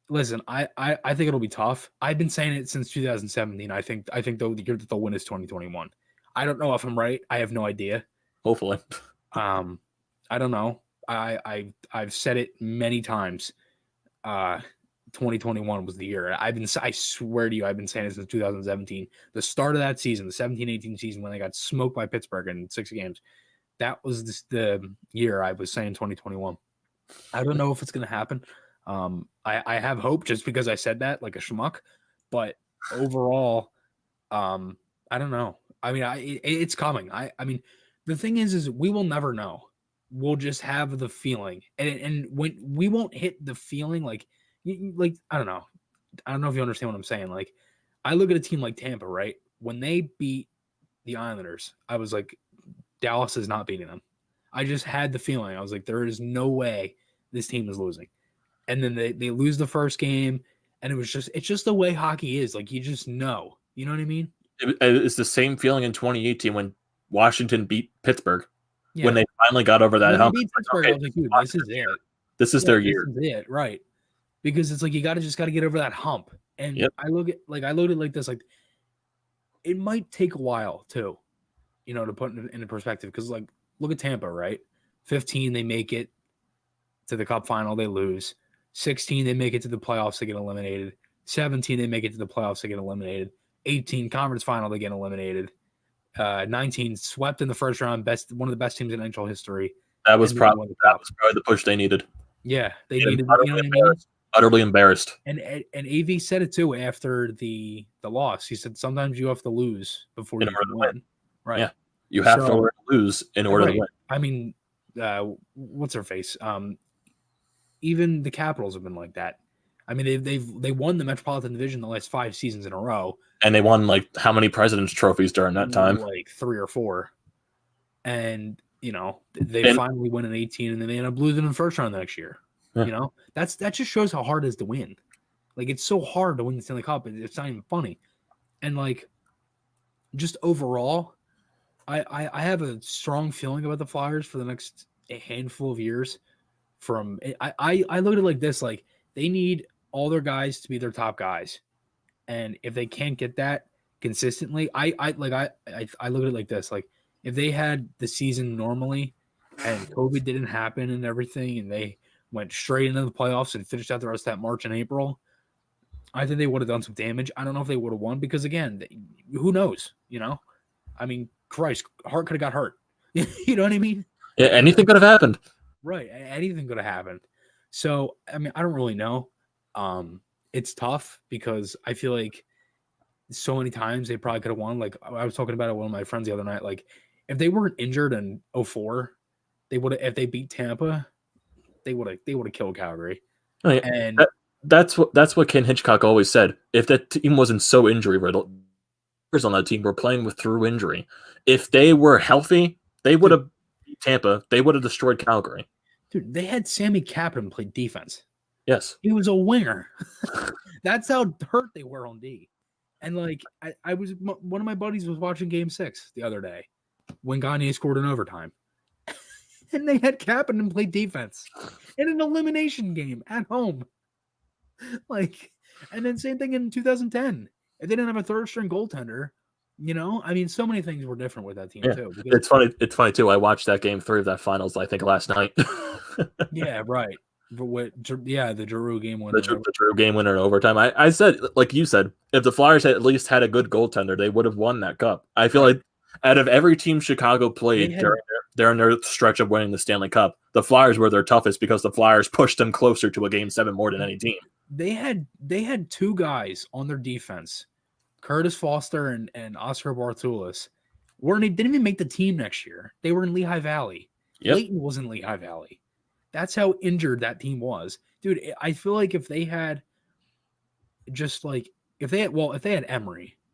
C: Listen, I think it'll be tough. I've been saying it since 2017. I think the year that they'll win is 2021. I don't know if I'm right. I have no idea.
B: Hopefully.
C: I don't know. I've said it many times. 2021 was the year. I swear to you, I've been saying it since 2017. The start of that season, the 17-18 season when they got smoked by Pittsburgh in 6 games. That was the year I was saying 2021. I don't know if it's going to happen. I have hope just because I said that like a schmuck, but overall, I don't know. I mean, it's coming. I mean, the thing is we will never know. We'll just have the feeling, and when we won't hit the feeling, like I don't know if you understand what I'm saying. Like, I look at a team like Tampa, right? When they beat the Islanders, I was like, Dallas is not beating them. I just had the feeling. I was like, there is no way this team is losing. And then they lose the first game, and it's just the way hockey is. Like, you just know. You know what I mean?
B: It's the same feeling in 2018 when Washington beat Pittsburgh.
C: Yeah.
B: When they finally got over that hump.
C: Pittsburgh, I was like, dude, this is it.
B: This is their year.
C: This is it, right? Because it's like you got to get over that hump. And yep. I look at it like this, like it might take a while too, you know, to put it into perspective. Because like, look at Tampa, right? 15, they make it to the Cup final, they lose. 16, they make it to the playoffs, they get eliminated. 17, they make it to the playoffs, they get eliminated. 18, conference final, they get eliminated. 19, swept in the first round, one of the best teams in NHL history.
B: That was probably the push they needed.
C: Yeah, they needed. You know what I mean?
B: Utterly embarrassed.
C: And AV said it too after the loss. He said sometimes you have to lose before you can win. Right?
B: Yeah, you have to lose in order to win.
C: I mean, what's her face? Even the Capitals have been like that. I mean, they won the Metropolitan Division the last 5 seasons in a row.
B: And they won like how many President's trophies during that time?
C: Like 3 or 4. And, you know, they finally win in 18, and then they end up losing in the first round the next year. Yeah. You know, that just shows how hard it is to win. Like, it's so hard to win the Stanley Cup. It's not even funny. And like, just overall, I have a strong feeling about the Flyers for the next handful of years. I look at it like this, like they need all their guys to be their top guys. And if they can't get that consistently, I look at it like this. Like, if they had the season normally and COVID didn't happen and everything, and they went straight into the playoffs and finished out the rest of that March and April, I think they would have done some damage. I don't know if they would have won because, again, who knows? You know, I mean, Christ, Hart could have got hurt. You know what I mean?
B: Yeah, anything could have happened.
C: Right, anything could have happened. So, I mean, I don't really know. It's tough because I feel like so many times they probably could have won. Like, I was talking about it with one of my friends the other night. Like, if they weren't injured in 04, they would have. If they beat Tampa, they would have killed Calgary.
B: I mean,
C: And
B: that's what Ken Hitchcock always said. If that team wasn't so injury riddled, players on that team were playing with through injury. If they were healthy, they would have beat Tampa. They would have destroyed Calgary.
C: Dude, they had Sammy Kapanen play defense.
B: Yes,
C: he was a winger. That's how hurt they were on D. And like I was one of my buddies was watching Game 6 the other day when Gagne scored in overtime. And they had Kapanen play defense in an elimination game at home. Like, and then same thing in 2010. If they didn't have a third string goaltender, I mean, so many things were different with that team too.
B: It's funny. It's funny too. I watched that Game 3 of that finals, I think, last night.
C: Yeah, right. The Giroux game winner.
B: The Giroux game winner in overtime. I said, like you said, if the Flyers had at least had a good goaltender, they would have won that cup. I feel like out of every team Chicago played during their stretch of winning the Stanley Cup, the Flyers were their toughest because the Flyers pushed them closer to a Game 7 more than any team.
C: They had two guys on their defense, Curtis Foster and Oscar Bartulis, they didn't even make the team next year. They were in Lehigh Valley.
B: Yep.
C: Leighton was in Lehigh Valley. That's how injured that team was. Dude, I feel like if they had Emery,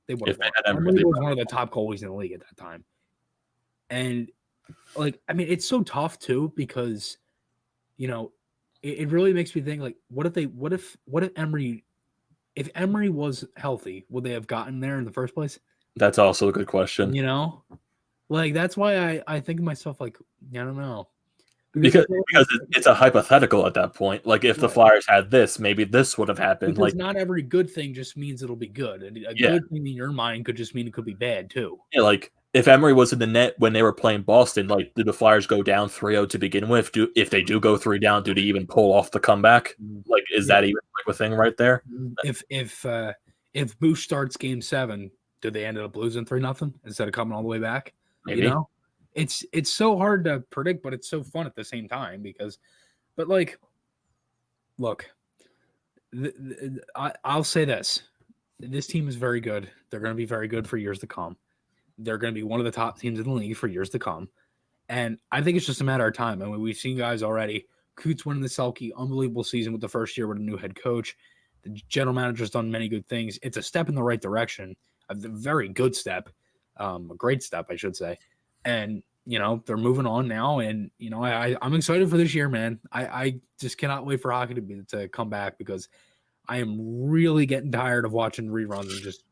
C: they would have won. Emery was one of the top goalies in the league at that time. And like, I mean, it's so tough too, because it really makes me think, like, what if Emery was healthy, would they have gotten there in the first place?
B: That's also a good question.
C: Like, that's why I think to myself, like, I don't know.
B: Because it's a hypothetical at that point. Like, if the Flyers had this, maybe this would have happened.
C: Because
B: like,
C: not every good thing just means it'll be good. And a good thing in your mind could just mean it could be bad too.
B: Yeah, like if Emery was in the net when they were playing Boston, like, did the Flyers go down 3-0 to begin with? If they do go 3 down, do they even pull off the comeback? Like, is that even like a thing right there?
C: If Bush starts Game 7, do they end up losing 3-0 instead of coming all the way back?
B: Maybe.
C: It's so hard to predict, but it's so fun at the same time but like, look, I'll say this. This team is very good. They're going to be very good for years to come. They're going to be one of the top teams in the league for years to come. And I think it's just a matter of time. I mean, we've seen guys already. Coots winning the Selke, unbelievable season with the first year with a new head coach. The general manager's done many good things. It's a step in the right direction, a very good step, a great step, I should say. And, they're moving on now. And, I'm excited for this year, man. I just cannot wait for hockey to come back, because I am really getting tired of watching reruns and just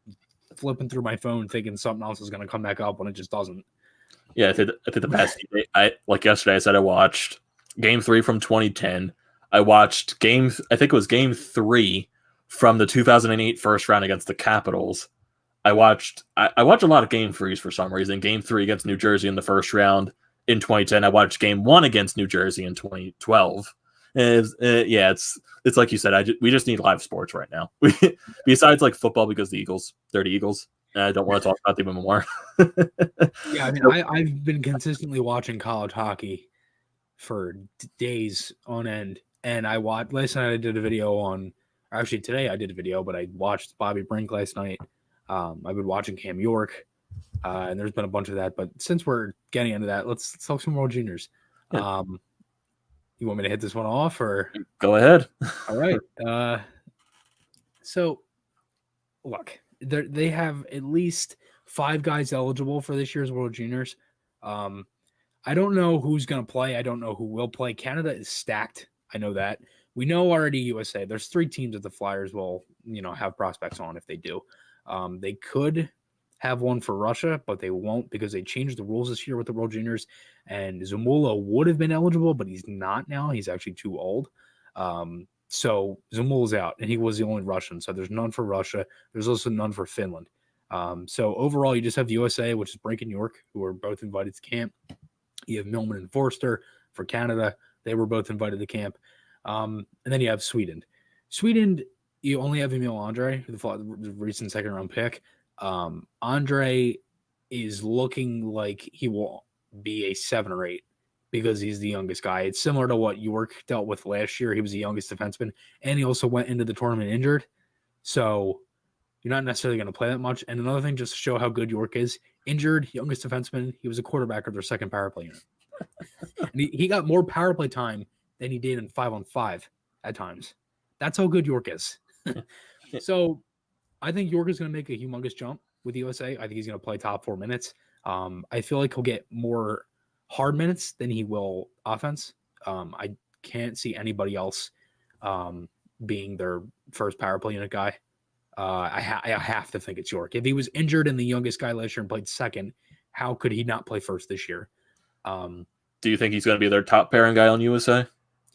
C: flipping through my phone thinking something else is going to come back up when it just doesn't.
B: Yeah, I think the past like yesterday I said I watched Game 3 from 2010. I watched Game 3 from the 2008 first round against the Capitals. I watched a lot of Game 3s for some reason. Game 3 against New Jersey in the first round in 2010. I watched Game 1 against New Jersey in 2012. And it's like you said. We just need live sports right now. Besides like football, because they're the Eagles. And I don't want to talk about them anymore.
C: Yeah, I mean, I've been consistently watching college hockey for days on end, and last night I did a video today I did a video, but I watched Bobby Brink last night. I've been watching Cam York, and there's been a bunch of that. But since we're getting into that, let's talk some World Juniors. Yeah. You want me to hit this one off, or
B: go ahead?
C: All right. So, look, they have at least 5 guys eligible for this year's World Juniors. I don't know who's going to play. I don't know who will play. Canada is stacked. I know that. We know already USA. There's 3 teams that the Flyers will, have prospects on if they do. They could have one for Russia, but they won't, because they changed the rules this year with the World Juniors. And Zamula would have been eligible, but he's not now. He's actually too old. So Zamula's out, and he was the only Russian. So there's none for Russia. There's also none for Finland. So overall, you just have USA, which is Brink and York, who are both invited to camp. You have Millman and Forster for Canada. They were both invited to camp. And then you have Sweden. You only have Emil Andre, the recent second-round pick. Andre is looking like he will be a 7 or 8 because he's the youngest guy. It's similar to what York dealt with last year. He was the youngest defenseman, and he also went into the tournament injured. So, you're not necessarily going to play that much. And another thing, just to show how good York is, injured, youngest defenseman, he was a quarterback of their second power play unit. And he got more power play time than he did in 5-on-5 at times. That's how good York is. So I think York is going to make a humongous jump with USA. I think he's going to play top 4 minutes. I feel like he'll get more hard minutes than he will offense. I can't see anybody else being their first power play unit guy. I have to think it's York. If he was injured and the youngest guy last year and played second, how could he not play first this year?
B: Do you think he's going to be their top pairing guy on USA?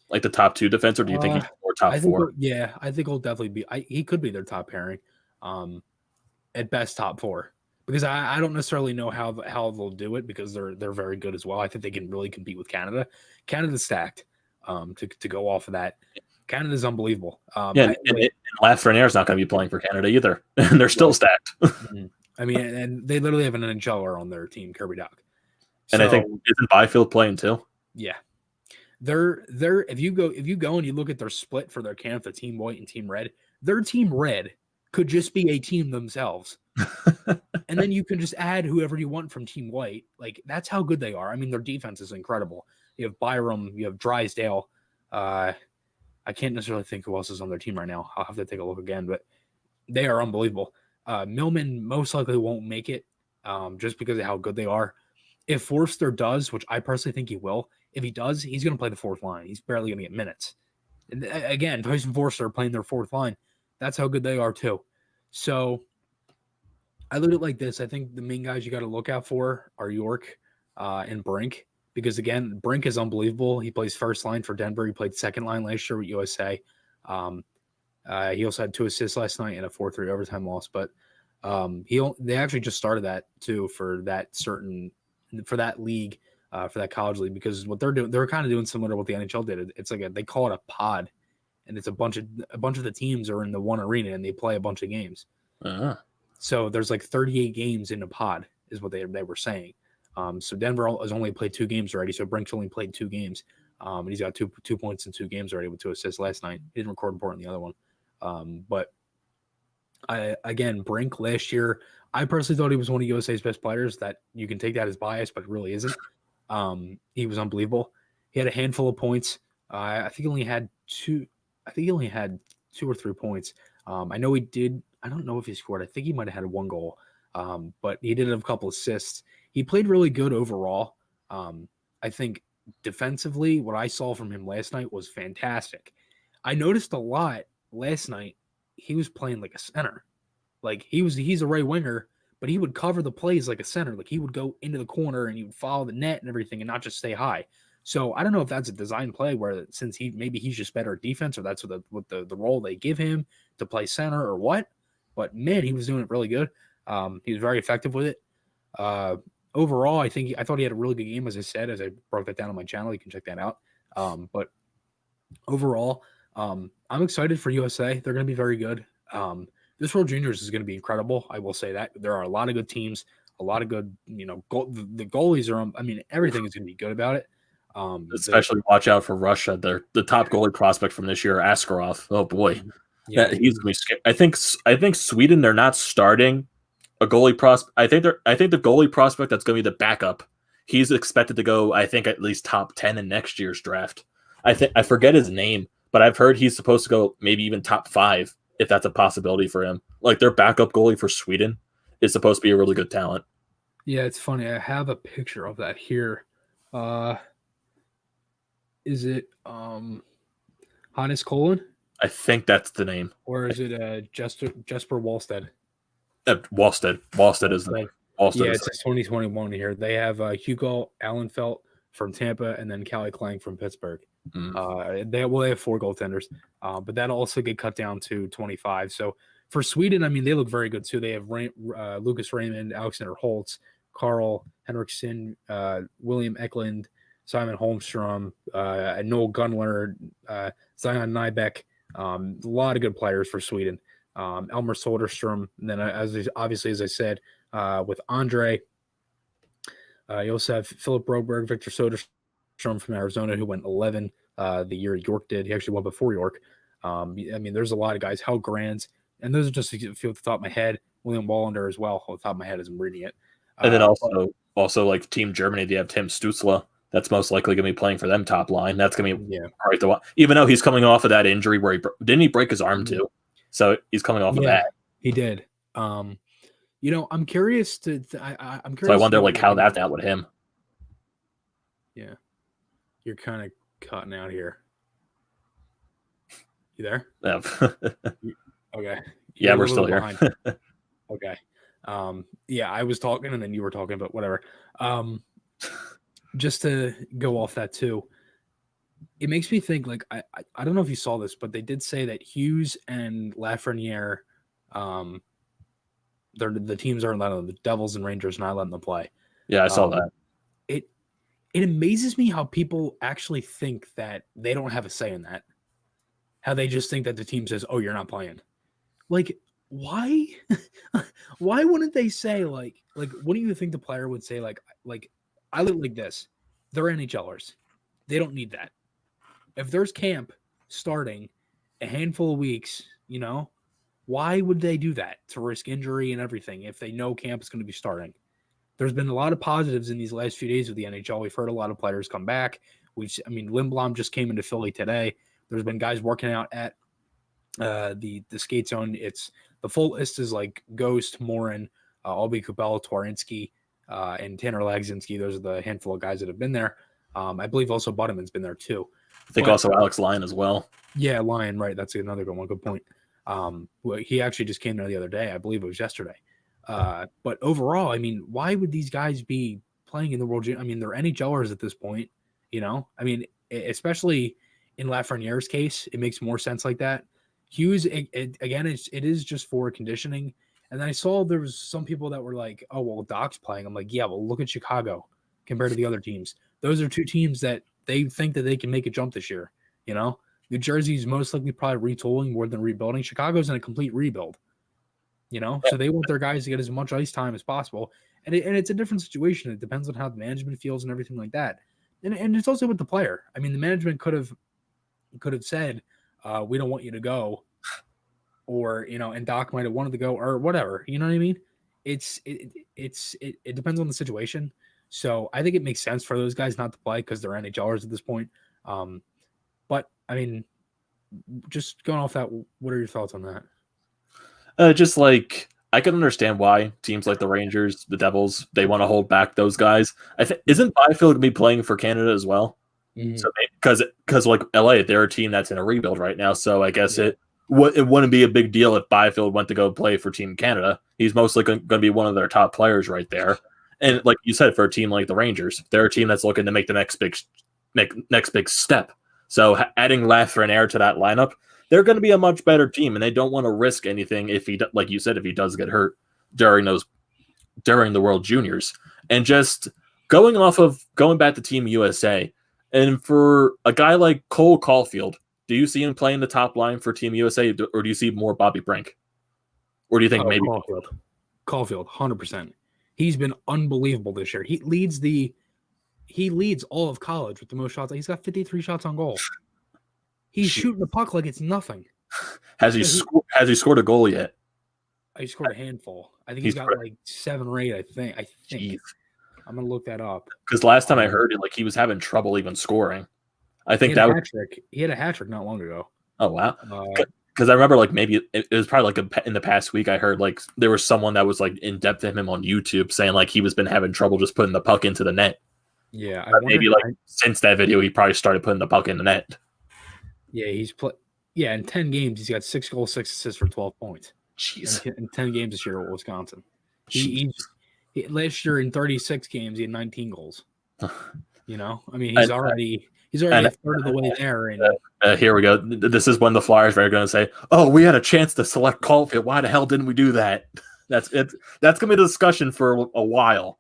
B: Like the top 2 defense, or do you think he's more top 4?
C: Yeah, I think he'll definitely be. He could be their top pairing, at best top 4. Because I don't necessarily know how they'll do it because they're very good as well. I think they can really compete with Canada. Canada's stacked. To go off of that, Canada's unbelievable.
B: And Lafreniere is not going to be playing for Canada either, and they're still stacked.
C: I mean, and they literally have an NHLer on their team, Kirby Dach.
B: And I think isn't Byfield playing too?
C: Yeah, they're if you go and you look at their split for their Canada, Team White and Team Red, their Team Red could just be a team themselves. And then you can just add whoever you want from Team White. Like, that's how good they are. I mean, their defense is incredible. You have Byram, you have Drysdale. I can't necessarily think who else is on their team right now. I'll have to take a look again, but they are unbelievable. Millman most likely won't make it just because of how good they are. If Forster does, which I personally think he will, if he does, he's going to play the 4th line. He's barely going to get minutes. And again, Tyson Forster playing their 4th line. That's how good they are too. So I look at it like this. I think the main guys you got to look out for are York and Brink. Because, again, Brink is unbelievable. He plays first line for Denver. He played second line last year with USA. He also had 2 assists last night in a 4-3 overtime loss. But they actually just started that, too, for that league, for that college league. Because what they're doing, they're kind of doing similar to what the NHL did. It's like they call it a pod. And it's a bunch of the teams are in the one arena, and they play a bunch of games.
B: Uh-huh.
C: So there's like 38 games in a pod is what they were saying. So Denver has only played 2 games already. So Brink's only played 2 games. And he's got 2 points in 2 games already with 2 assists last night. He didn't record important in the other one. But Brink last year, I personally thought he was one of USA's best players. That you can take that as bias, but it really isn't. He was unbelievable. He had a handful of points. I think he only had 2 or 3 points. I know he did. I don't know if he scored. I think he might have had 1 goal. But he did have a couple assists. He played really good overall. I think defensively, what I saw from him last night was fantastic. I noticed a lot last night. He was playing like a center. Like he's a right winger, but he would cover the plays like a center. Like he would go into the corner and he would follow the net and everything and not just stay high. So I don't know if that's a design play where since he's just better at defense or that's what the role they give him to play center or what. But man, he was doing it really good. He was very effective with it. Overall, I thought he had a really good game, as I said, as I broke that down on my channel. You can check that out. But overall, I'm excited for USA. They're going to be very good. This World Juniors is going to be incredible. I will say that. There are a lot of good teams, a lot of good, the goalies are, everything is going to be good about it.
B: Especially watch out for Russia. The top goalie prospect from this year, Askarov. Oh boy. Yeah, he's going to be scary. I think Sweden, they're not starting a goalie prospect. I think the goalie prospect that's going to be the backup. He's expected to go, I think, at least top 10 in next year's draft. I forget his name, but I've heard he's supposed to go maybe even top 5 if that's a possibility for him. Like their backup goalie for Sweden is supposed to be a really good talent.
C: Yeah, it's funny. I have a picture of that here. Is it Hannes Colin?
B: I think that's the name.
C: Or is it Jesper Wallstead?
B: Wallstead is the name.
C: Yeah, it's 2021 here. They have Hugo Allenfelt from Tampa and then Callie Klang from Pittsburgh. They have 4 goaltenders, but that'll also get cut down to 25. So for Sweden, they look very good too. They have Lucas Raymond, Alexander Holtz, Carl Henriksen, William Eklund, Simon Holmstrom, Noel Gunler, Zion Nybeck. A lot of good players for Sweden. Elmer Soderstrom, and then as I said, with Andre, you also have Philip Broberg, Victor Soderstrom from Arizona, who went 11 the year York did. He actually won before York. There's a lot of guys. Hal Grands, And those are just a few off the top of my head. William Wallander as well, off the top of my head as I'm reading it.
B: And then also like Team Germany, they have Tim Stützle. That's most likely going to be playing for them top line. That's going to be right to even though he's coming off of that injury where didn't he break his arm too? So he's coming off of that.
C: He did. I'm curious I'm curious.
B: So I wonder like how that's out with him.
C: Yeah. You're kind of cutting out here. You there?
B: Yeah.
C: Okay.
B: Yeah, we're still here.
C: Okay. I was talking and then you were talking, but whatever. Just to go off that too, it makes me think like I don't know if you saw this, but they did say that Hughes and Lafreniere, the teams aren't letting them, the Devils and Rangers not letting them play.
B: Yeah, I saw that.
C: It amazes me how people actually think that they don't have a say in that. How they just think that the team says, "Oh, you're not playing." Like, why? Why wouldn't they say like what do you think the player would say like I look like this. They're NHLers. They don't need that. If there's camp starting a handful of weeks, why would they do that to risk injury and everything if they know camp is going to be starting? There's been a lot of positives in these last few days with the NHL. We've heard a lot of players come back. Lindblom just came into Philly today. There's been guys working out at the skate zone. It's the full list is like Ghost, Morin, Albi Kubel, Twarinski, and Tanner Lagzinski. Those are the handful of guys that have been there. I believe also Butterman's been there too.
B: I think also Alex Lyon as well.
C: Yeah, Lyon, right. That's another good one. Good point. He actually just came there the other day. I believe it was yesterday. But overall, why would these guys be playing in the World Junior? They're NHLers at this point, especially in Lafreniere's case, it makes more sense like that. Hughes, again, it is just for conditioning. And then I saw there was some people that were like, oh, well, Doc's playing. I'm like, yeah, well, look at Chicago compared to the other teams. Those are two teams that they think that they can make a jump this year. New Jersey's most likely probably retooling more than rebuilding. Chicago's in a complete rebuild. So they want their guys to get as much ice time as possible. And it's a different situation. It depends on how the management feels and everything like that. And it's also with the player. The management could have said, we don't want you to go, or, and Doc might've wanted to go or whatever, you know what I mean? It depends on the situation. So I think it makes sense for those guys not to play because they're NHLers at this point. But just going off that, what are your thoughts on that?
B: Just like I can understand why teams like the Rangers, the Devils, they want to hold back those guys. I think isn't Byfield going to be playing for Canada as well? Mm-hmm. So because like LA, they're a team that's in a rebuild right now. So I guess it wouldn't be a big deal if Byfield went to go play for Team Canada. He's mostly going to be one of their top players right there. And like you said, for a team like the Rangers, they're a team that's looking to make the next big step. So adding Lafreniere to that lineup, they're going to be a much better team, and they don't want to risk anything if he, like you said, if he does get hurt during the World Juniors. And just going back to Team USA, and for a guy like Cole Caulfield, do you see him playing the top line for Team USA, or do you see more Bobby Brink? Or do you think maybe
C: Caulfield, 100%. He's been unbelievable this year. He leads all of college with the most shots. He's got 53 shots on goal. He's shooting the puck like it's nothing.
B: Has he scored a goal yet?
C: He scored a handful. I think he's got like 7 or 8. I think.
B: Jeez.
C: I'm gonna look that up.
B: Because last time I heard it, like he was having trouble even scoring. I think
C: he had a hat trick not long ago.
B: Oh wow! Because I remember like maybe it was probably like in the past week I heard like there was someone that was like in depth of him on YouTube saying like he was been having trouble just putting the puck into the net.
C: Yeah,
B: since that video he probably started putting the puck in the net.
C: Yeah, in 10 games he's got 6 goals, 6 assists for 12 points.
B: Jeez,
C: in 10 games this year at Wisconsin. He last year in 36 games he had 19 goals. He's already a third of the way there. And
B: here we go. This is when the Flyers are going to say, "Oh, we had a chance to select Caulfield. Why the hell didn't we do that?" That's it. That's going to be a discussion for a while.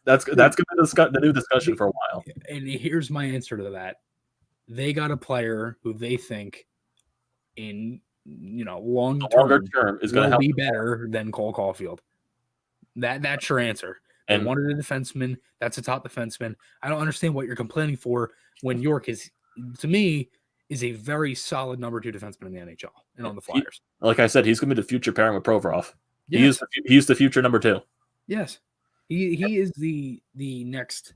B: That's going to be the new discussion for a while.
C: And here's my answer to that: they got a player who they think, in longer term, is going to be better than Cole Caulfield. That's your answer. They wanted a defenseman. That's a top defenseman. I don't understand what you're complaining for when York is, to me, is a very solid number 2 defenseman in the NHL and on the Flyers.
B: Like I said, he's going to be the future pairing with Provorov.
C: Yes.
B: He's the future number 2.
C: Yes. He is the next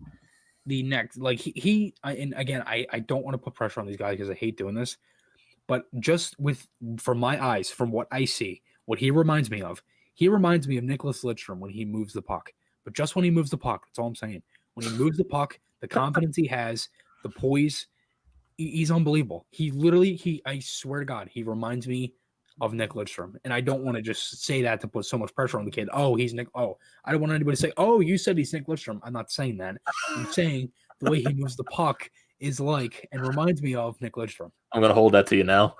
C: like and again, I don't want to put pressure on these guys because I hate doing this, but just from my eyes, from what I see, what he reminds me of Nicholas Lidstrom when he moves the puck. But just when he moves the puck, that's all I'm saying. When he moves the puck, the confidence he has, the poise, he's unbelievable. I swear to God, he reminds me of Nick Lidstrom. And I don't want to just say that to put so much pressure on the kid. Oh, he's Nick. Oh, I don't want anybody to say, oh, you said he's Nick Lidstrom. I'm not saying that. I'm saying the way he moves the puck is like and reminds me of Nick Lidstrom.
B: I'm going to hold that to you now.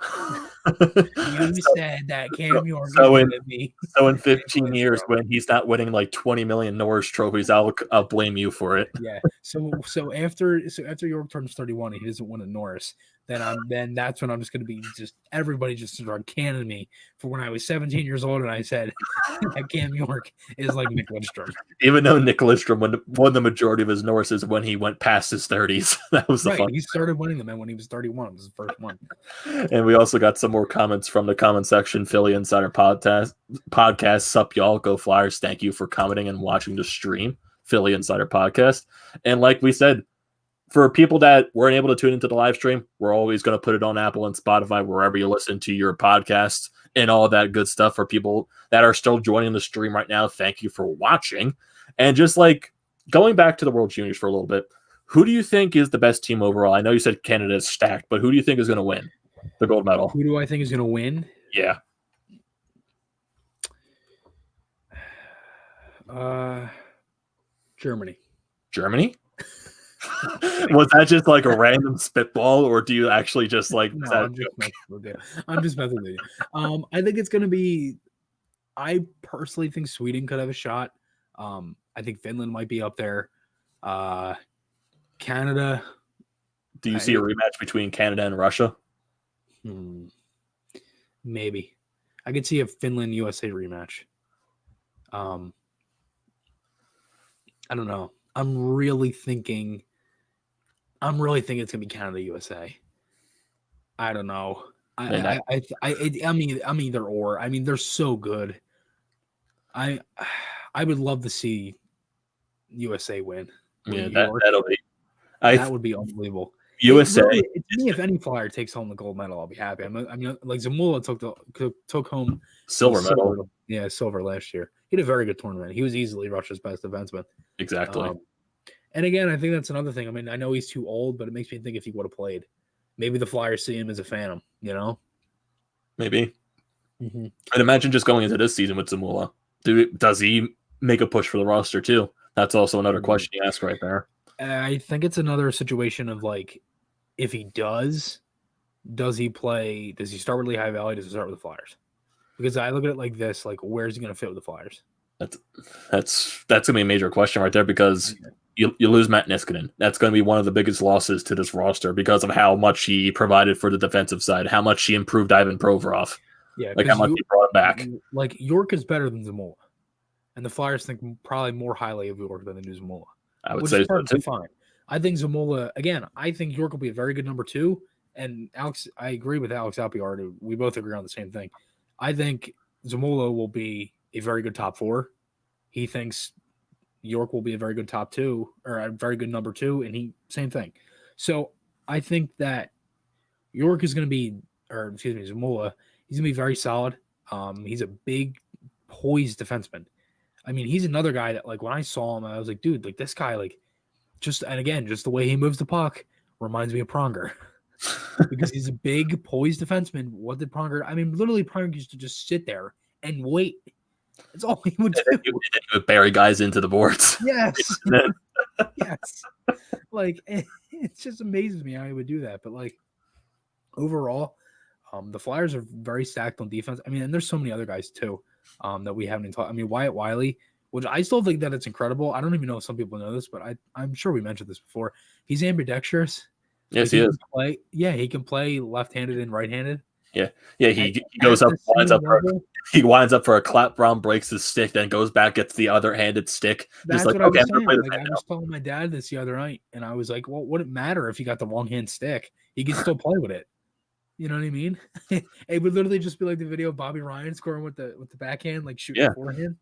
C: You said that Cam York.
B: So in 15 years, when he's not winning like 20 million Norris trophies, I'll blame you for it.
C: Yeah. So after York turns 31, and he doesn't win a Norris. Then that's when I'm just going to be everybody just start canning me for when I was 17 years old and I said that Cam York is like Nick Lidstrom.
B: Even though Nick Lidstrom won the majority of his Norrises when he went past his 30s. That was the fun.
C: He started winning them when he was 31. It was the first one.
B: And we also got some more comments from the comment section. Philly Insider Podcast. Sup, y'all. Go Flyers. Thank you for commenting and watching the stream. Philly Insider Podcast. And like we said, for people that weren't able to tune into the live stream, we're always going to put it on Apple and Spotify, wherever you listen to your podcasts and all that good stuff. For people that are still joining the stream right now, thank you for watching. And just like going back to the World Juniors for a little bit, who do you think is the best team overall? I know you said Canada is stacked, but who do you think is going to win the gold medal?
C: Who do I think is going to win?
B: Yeah.
C: Germany.
B: Germany? Was that just like a random spitball, or do you actually just like?
C: No, I'm just messing with you. I think it's going to be. I personally think Sweden could have a shot. I think Finland might be up there. Canada.
B: Do you see a rematch between Canada and Russia?
C: Maybe. I could see a Finland-USA rematch. I don't know. I'm really thinking it's gonna be Canada-USA. I don't know. I'm either or. I mean, they're so good. I would love to see USA win.
B: Yeah,
C: that would be unbelievable.
B: USA.
C: To me, if any Flyer takes home the gold medal, I'll be happy. I mean, like Zamula took home
B: silver medal.
C: Yeah, silver last year. He had a very good tournament. He was easily Russia's best defenseman.
B: Exactly.
C: And again, I think that's another thing. I mean, I know he's too old, but it makes me think if he would have played, maybe the Flyers see him as a phantom. You know,
B: maybe. Mm-hmm. I'd imagine just going into this season with Zamula, does he make a push for the roster too? That's also another question you ask right there.
C: I think it's another situation of like, if he does he play? Does he start with Lehigh Valley? Does he start with the Flyers? Because I look at it like this: like, where's he going to fit with the Flyers?
B: That's gonna be a major question right there, because you lose Matt Niskanen. That's going to be one of the biggest losses to this roster because of how much he provided for the defensive side, how much he improved Ivan Provorov, like how much he brought him back.
C: Like, York is better than Zamula, and the Flyers think probably more highly of York than they do Zamula.
B: I would say so too.
C: Fine. I think Zamula, again, I think York will be a very good number 2. And Alex, I agree with Alex Alpiard. We both agree on the same thing. I think Zamula will be a very good top 4. He thinks York will be a very good top 2 or a very good number 2. And same thing. So I think that York is going to be, Zamula, he's going to be very solid. He's a big, poised defenseman. I mean, he's another guy that, like, when I saw him, I was like, dude, like, this guy, like, just the way he moves the puck reminds me of Pronger. Because he's a big, poised defenseman. What did Pronger? I mean, literally, Pronger used to just sit there and wait. That's all he would do.
B: He would bury guys into the boards.
C: Yes. Yes. Like, it just amazes me how he would do that. But, like, overall, the Flyers are very stacked on defense. I mean, and there's so many other guys, too, that we haven't even talked. I mean, Wyatt Wiley, which I still think that it's incredible. I don't even know if some people know this, but I'm sure we mentioned this before. He's ambidextrous.
B: Yes, he is.
C: He can play left-handed and right-handed.
B: Yeah. He goes up, he winds up for a clap round, breaks his stick, then goes back, gets the other-handed stick.
C: That's just like, what I was saying. Like, I was telling my dad this the other night, and I was like, well, wouldn't matter if he got the long-hand stick. He can still play with it. You know what I mean? It would literally just be like the video of Bobby Ryan scoring with the backhand, like shooting
B: Yeah.
C: forehand.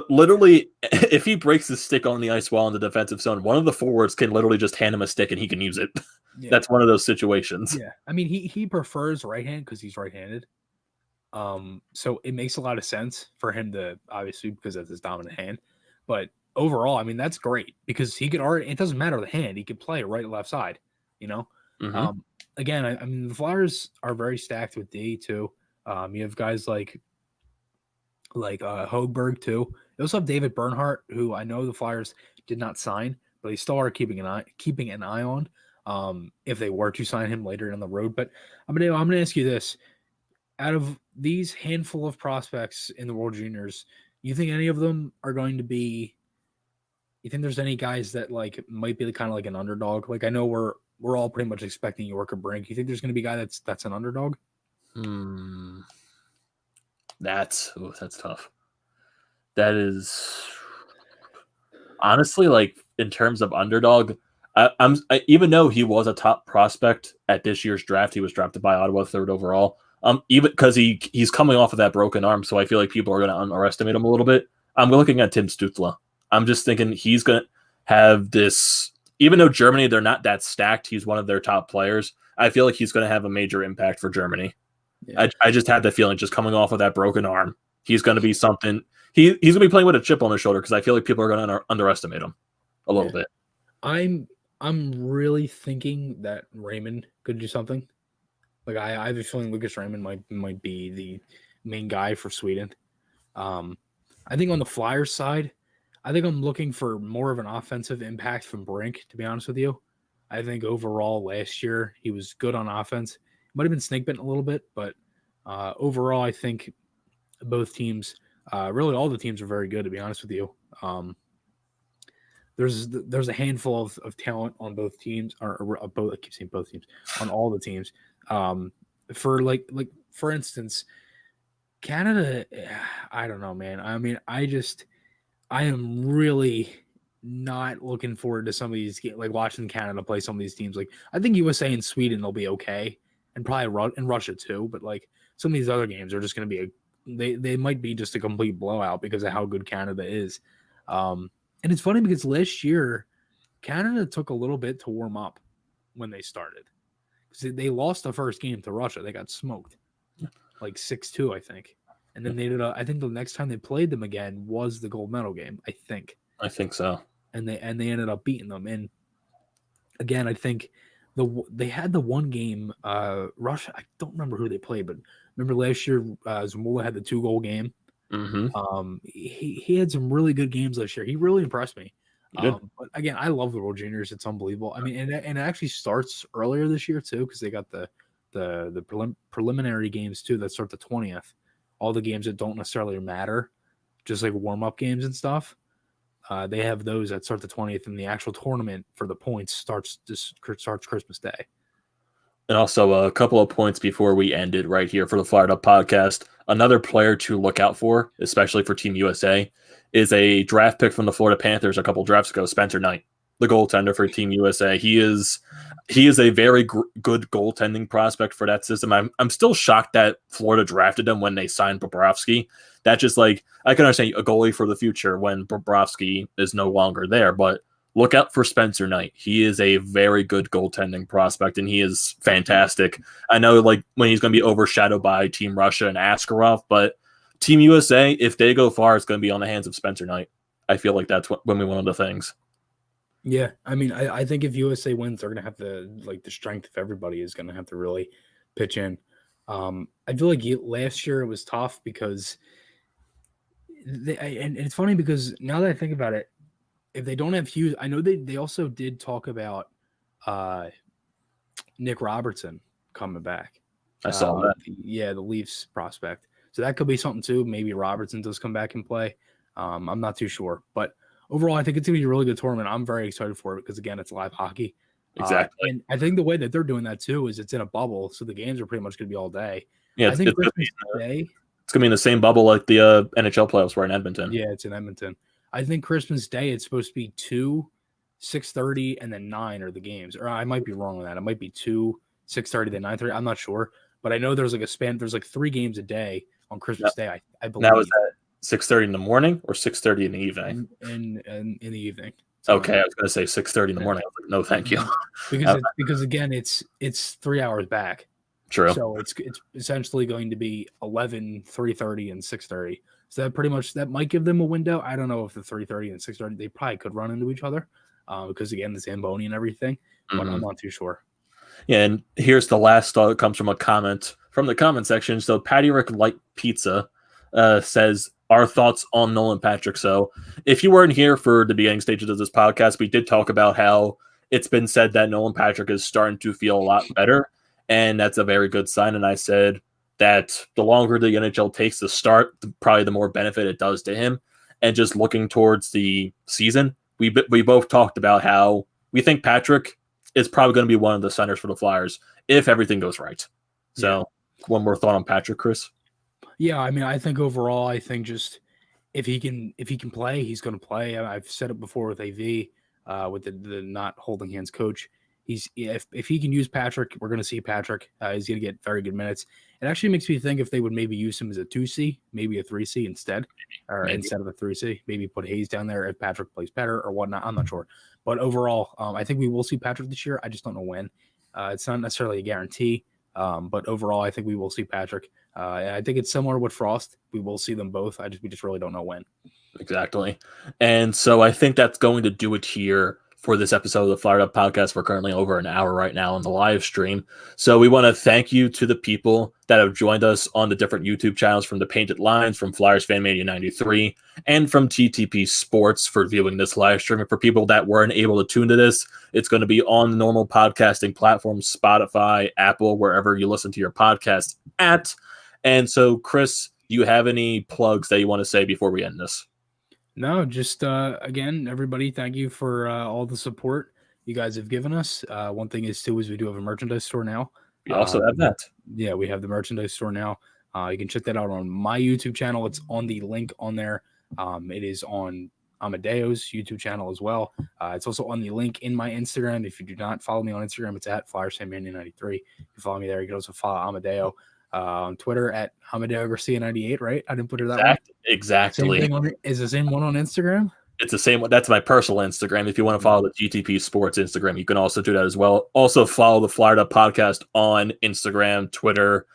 B: Literally, if he breaks his stick on the ice while in the defensive zone, one of the forwards can literally just hand him a stick and he can use it.
C: Yeah.
B: That's one of those situations.
C: Yeah. I mean, he prefers right hand because he's right-handed. So it makes a lot of sense for him to, obviously, because that's his dominant hand. But overall, I mean, that's great because he could already, it doesn't matter the hand, he could play right and left side, you know?
B: Mm-hmm.
C: Again, I mean, the Flyers are very stacked with D too. You have guys like Hoegberg too. They also have David Bernhardt, who I know the Flyers did not sign, but they still are keeping an eye on if they were to sign him later down the road. But I'm gonna ask you this: out of these handful of prospects in the World Juniors, you think any of them are going to be? You think there's any guys that like might be kind of like an underdog? Like I know we're all pretty much expecting York or Brink. You think there's going to be a guy that's an underdog?
B: That's tough. That is honestly, like, in terms of underdog, even though he was a top prospect at this year's draft, he was drafted by Ottawa 3rd overall. Even because he's coming off of that broken arm, so I feel like people are going to underestimate him a little bit. I'm looking at Tim Stützle. I'm just thinking he's going to have this. Even though Germany, they're not that stacked, he's one of their top players. I feel like he's going to have a major impact for Germany. Yeah. I just had the feeling, just coming off of that broken arm, he's going to be something. He's going to be playing with a chip on his shoulder because I feel like people are going to underestimate him a little bit.
C: I'm really thinking that Raymond could do something. Like I have a feeling Lucas Raymond might be the main guy for Sweden. I think on the Flyers side, I think I'm looking for more of an offensive impact from Brink, to be honest with you. I think overall last year he was good on offense. Might have been snake bitten a little bit, but overall I think both teams, really all the teams are very good, to be honest with you. There's a handful of talent on both teams, or both. I keep saying both teams, on all the teams. For instance, Canada, I don't know, man. I mean, I am really not looking forward to some of these, like watching Canada play some of these teams. Like I think USA and Sweden they'll be okay, and probably and Russia too. But like some of these other games are just going to be they might be just a complete blowout because of how good Canada is. And it's funny because last year Canada took a little bit to warm up when they started. Because they lost the first game to Russia. They got smoked. Like 6-2, I think. And then they ended up, I think the next time they played them again was the gold medal game, I think.
B: I think so.
C: And they ended up beating them. And again, I think they had the one game, Russia, I don't remember who they played, but remember last year Zamula had the 2-goal game.
B: Mm-hmm.
C: He had some really good games last year. He really impressed me.
B: But
C: again, I love the World Juniors. It's unbelievable. I mean, and it actually starts earlier this year too, because they got the preliminary games too that start the 20th. All the games that don't necessarily matter, just like warm-up games and stuff. They have those that start the 20th, and the actual tournament for the points starts Christmas Day.
B: And also a couple of points before we end it right here for the Fired Up podcast. Another player to look out for, especially for Team USA, is a draft pick from the Florida Panthers a couple drafts ago, Spencer Knight, the goaltender for Team USA. He is a very good goaltending prospect for that system. I'm still shocked that Florida drafted him when they signed Bobrovsky. That just like, I can understand a goalie for the future when Bobrovsky is no longer there, but look out for Spencer Knight. He is a very good goaltending prospect, and he is fantastic. I know like when he's going to be overshadowed by Team Russia and Askarov, but Team USA, if they go far, it's going to be on the hands of Spencer Knight. I feel like that's going to be one of the things.
C: Yeah, I mean, I think if USA wins, they're going to have the strength of everybody is going to have to really pitch in. I feel like last year it was tough because and it's funny because now that I think about it, if they don't have Hughes, I know they also did talk about Nick Robertson coming back.
B: I saw that.
C: The Leafs prospect. So that could be something too. Maybe Robertson does come back and play. I'm not too sure. But overall, I think it's going to be a really good tournament. I'm very excited for it because, again, it's live hockey.
B: Exactly.
C: And I think the way that they're doing that too is it's in a bubble. So the games are pretty much going to be all day.
B: Yeah,
C: I think Christmas Day.
B: It's going to be in the same bubble like the NHL playoffs were in Edmonton.
C: Yeah, it's in Edmonton. I think Christmas Day, it's supposed to be 2, 6:30, and then 9 are the games. Or I might be wrong on that. It might be 2, 6:30, then 9:30. I'm not sure. but I know there's like a span. There's like 3 games a day on Christmas Day. I believe.
B: Now is that 6:30 in the morning or 6:30 in the evening?
C: In the evening.
B: Okay, I was going to say 6:30 in the morning. I was like, no, thank you.
C: Because again, it's 3 hours back.
B: True.
C: So it's essentially going to be 11, 3:30, and 6:30. So that might give them a window. I don't know if the 3:30 and 6:30 they probably could run into each other because again the Zamboni and everything. But I'm not too sure.
B: Yeah, and here's the last thought. It comes from a comment from the comment section. So Patty Rick Light Pizza says our thoughts on Nolan Patrick. So if you weren't here for the beginning stages of this podcast, we did talk about how it's been said that Nolan Patrick is starting to feel a lot better, and that's a very good sign. And I said that the longer the NHL takes to start, probably the more benefit it does to him. And just looking towards the season, we both talked about how we think Patrick is probably going to be one of the centers for the Flyers if everything goes right. So one more thought on Patrick, Chris?
C: Yeah, I mean, I think overall, just if he can play, he's going to play. I've said it before with AV, with the not holding hands coach. If he can use Patrick, we're going to see Patrick. He's going to get very good minutes. It actually makes me think if they would maybe use him as a 2C, maybe a 3C instead, instead of a 3C. Maybe put Hayes down there if Patrick plays better or whatnot. I'm not sure. But overall, I think we will see Patrick this year. I just don't know when. It's not necessarily a guarantee. But overall, I think we will see Patrick. I think it's similar with Frost. We will see them both. We just really don't know when.
B: Exactly. And so I think that's going to do it here for this episode of the Fired Up Podcast. We're currently over an hour right now on the live stream. So we want to thank you to the people that have joined us on the different YouTube channels from the Painted Lines, from Flyers Fan Mania 93, and from TTP Sports for viewing this live stream. And for people that weren't able to tune to this, it's going to be on the normal podcasting platforms, Spotify, Apple, wherever you listen to your podcast at. And so, Chris, do you have any plugs that you want to say before we end this?
C: No, just again, everybody, thank you for all the support you guys have given us. One thing is we do have a merchandise store now.
B: We also have that.
C: Yeah, we have the merchandise store now. You can check that out on my YouTube channel. It's on the link on there. It is on Amadeo's YouTube channel as well. It's also on the link in my Instagram. If you do not follow me on Instagram, it's at FlyersFanMania93. You can follow me there. You can also follow Amadeo on Twitter at Amadeo Garcia 98, right? I didn't put her that way.
B: Exactly.
C: Is the same one on Instagram?
B: It's the same one. That's my personal Instagram. If you want to follow the GTP Sports Instagram, you can also do that as well. Also follow the Fired Up Podcast on Instagram, Twitter,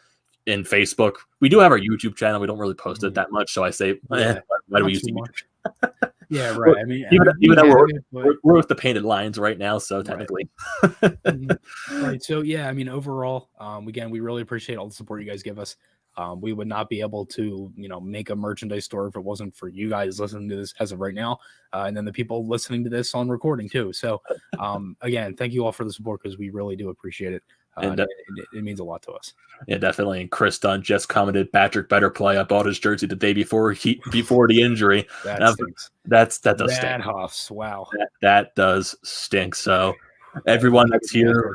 B: and Facebook. We do have our YouTube channel. We don't really post it that much, so I say, why do we use the YouTube?
C: Yeah, right. I mean,
B: even though we're with the Painted Lines right now, so technically.
C: Right. So, yeah, I mean, overall, again, we really appreciate all the support you guys give us. We would not be able to, make a merchandise store if it wasn't for you guys listening to this as of right now. And then the people listening to this on recording too. So, again, thank you all for the support because we really do appreciate it. And it means a lot to us.
B: Yeah, definitely. And Chris Dunn just commented, Patrick better play. I bought his jersey the day before the injury.
C: That
B: does
C: stink. Huffs. Wow.
B: That does stink. So everyone that's here.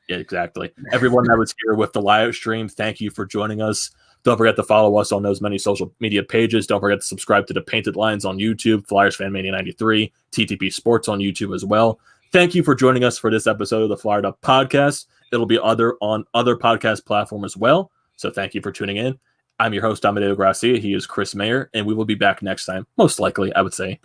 B: Yeah, exactly. Everyone that was here with the live stream, thank you for joining us. Don't forget to follow us on those many social media pages. Don't forget to subscribe to the Painted Lines on YouTube, Flyers Fan Mania 93, TTP Sports on YouTube as well. Thank you for joining us for this episode of the Fired Up Podcast. It'll be on other podcast platforms as well. So thank you for tuning in. I'm your host, Amadeo Gracia. He is Chris Mayer, and we will be back next time. Most likely, I would say.